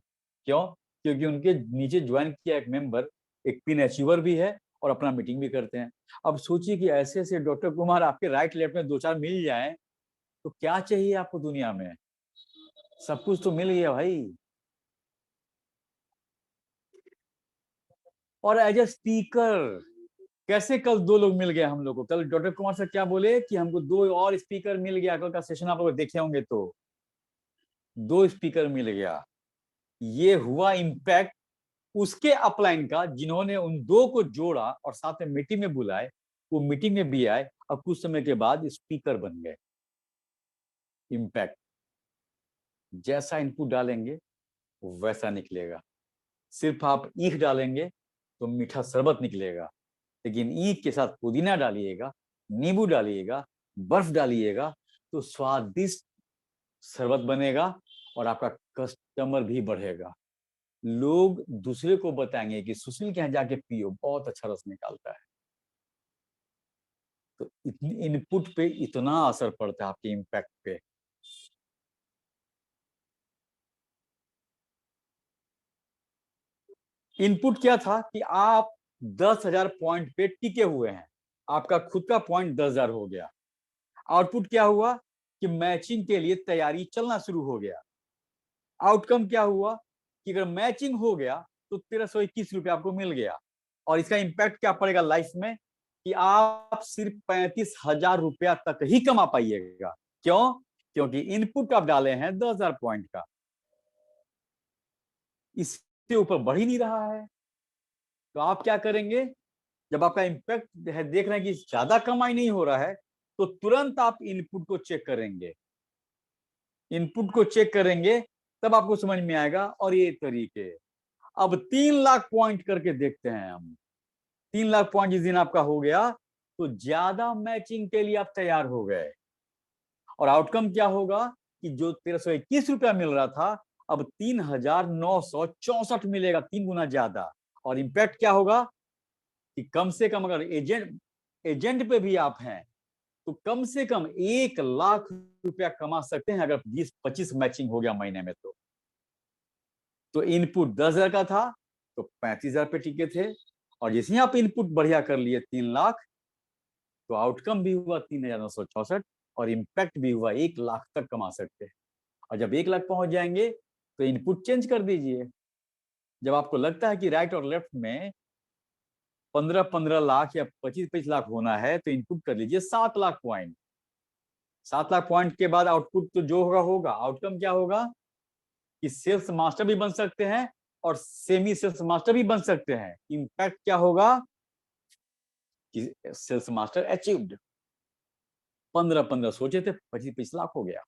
क्यों? क्योंकि उनके नीचे ज्वाइन किया एक मेंबर, एक पिन अचीवर भी है और अपना मीटिंग भी करते हैं। अब सोचिए कि ऐसे ऐसे डॉक्टर कुमार आपके राइट लेफ्ट में दो चार मिल जाए तो क्या चाहिए आपको दुनिया में, सब कुछ तो मिल गया भाई। और एज ए स्पीकर कैसे कल दो लोग मिल गए हम लोग को, कल डॉक्टर कुमार सर क्या बोले कि हमको दो और स्पीकर मिल गया, कल का सेशन आप लोग देखे होंगे, तो दो स्पीकर मिल गया। ये हुआ इम्पैक्ट उसके अपलाइन का, जिन्होंने उन दो को जोड़ा और साथ में मीटिंग में बुलाए, वो मीटिंग में भी आए और कुछ समय के बाद स्पीकर बन गए। इम्पैक्ट जैसा इनपुट डालेंगे वैसा निकलेगा। सिर्फ आप ईख डालेंगे तो मीठा शरबत निकलेगा, लेकिन ईख के साथ पुदीना डालिएगा, नींबू डालिएगा, बर्फ डालिएगा तो स्वादिष्ट शरबत बनेगा और आपका कस्टमर भी बढ़ेगा। लोग दूसरे को बताएंगे कि सुशील के यहाँ जाके पियो, बहुत अच्छा रस निकालता है। तो इनपुट पे इतना असर पड़ता है आपके इम्पैक्ट पे। इनपुट क्या था कि आप 10,000 पॉइंट पे टिके हुए हैं, आपका खुद का पॉइंट 10,000 हो गया। आउटपुट क्या हुआ कि मैचिंग के लिए तैयारी चलना शुरू हो गया। आउटकम क्या हुआ कि अगर मैचिंग हो गया तो 1,321 रुपये आपको मिल गया। और इसका इंपैक्ट क्या पड़ेगा लाइफ में कि आप सिर्फ 35,000 रुपया तक ही कमा पाइएगा। क्यों? क्योंकि इनपुट आप डाले हैं 10,000 पॉइंट का, इससे ऊपर बढ़ ही नहीं रहा है। तो आप क्या करेंगे? जब आपका इंपैक्ट है देख रहे हैं कि ज्यादा कमाई नहीं हो रहा है, तो तुरंत आप इनपुट को चेक करेंगे। इनपुट को चेक करेंगे तब आपको समझ में आएगा। और ये तरीके, अब 3 लाख पॉइंट करके देखते हैं हम। 3 लाख पॉइंट जिस दिन आपका हो गया तो ज्यादा मैचिंग के लिए आप तैयार हो गए। और आउटकम क्या होगा कि जो 1,321 रुपया मिल रहा था अब 3,964 मिलेगा, 3 गुना ज्यादा। और इंपैक्ट क्या होगा कि कम से कम अगर एजेंट पे भी आप हैं तो कम से कम 1 लाख रुपया कमा सकते हैं अगर 20-25 मैचिंग हो गया महीने में। तो इनपुट 10,000 का था तो 35,000 पे टिके थे। और जैसे ही आप इनपुट बढ़िया कर लिए 3 लाख, तो आउटकम भी हुआ 3,964 और इम्पैक्ट भी हुआ 1 लाख तक कमा सकते हैं। और जब 1 लाख पहुंच जाएंगे तो इनपुट चेंज कर दीजिए। जब आपको लगता है कि राइट और लेफ्ट में 15-15 लाख या 25-25 लाख होना है तो इनपुट कर लीजिए 7 लाख पॉइंट। 7 लाख पॉइंट के बाद आउटपुट तो जो होगा होगा। आउटकम क्या होगा कि सेल्स मास्टर भी बन सकते हैं और सेमी सेल्स मास्टर भी बन सकते हैं। इम्पैक्ट क्या होगा कि सेल्स मास्टर अचीव्ड। 15-15 सोचे थे, 25-25 लाख हो गया।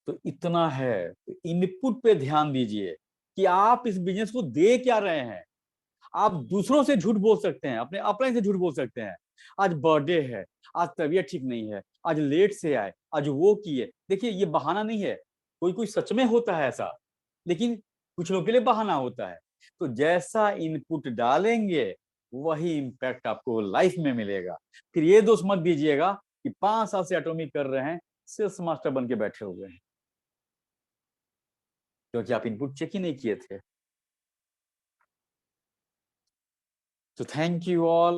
तो इतना है। तो इनपुट पे ध्यान दीजिए कि आप इस बिजनेस को दे क्या रहे हैं। आप दूसरों से झूठ बोल सकते हैं, अपने अपलाइन से झूठ बोल सकते हैं। आज बर्थडे है, आज तबीयत ठीक नहीं है, आज लेट से आए, आज वो किए। देखिए ये बहाना नहीं है, कोई कोई सच में होता है ऐसा, लेकिन कुछ लोगों के लिए बहाना होता है। तो जैसा इनपुट डालेंगे वही इम्पैक्ट आपको लाइफ में मिलेगा। फिर ये दोष मत दीजिएगा कि 5 साल से एटॉमिक कर रहे हैं, सेल्स मास्टर बन के बैठे हुए हैं, क्योंकि आप इनपुट चेक ही नहीं किए थे। तो थैंक यू ऑल।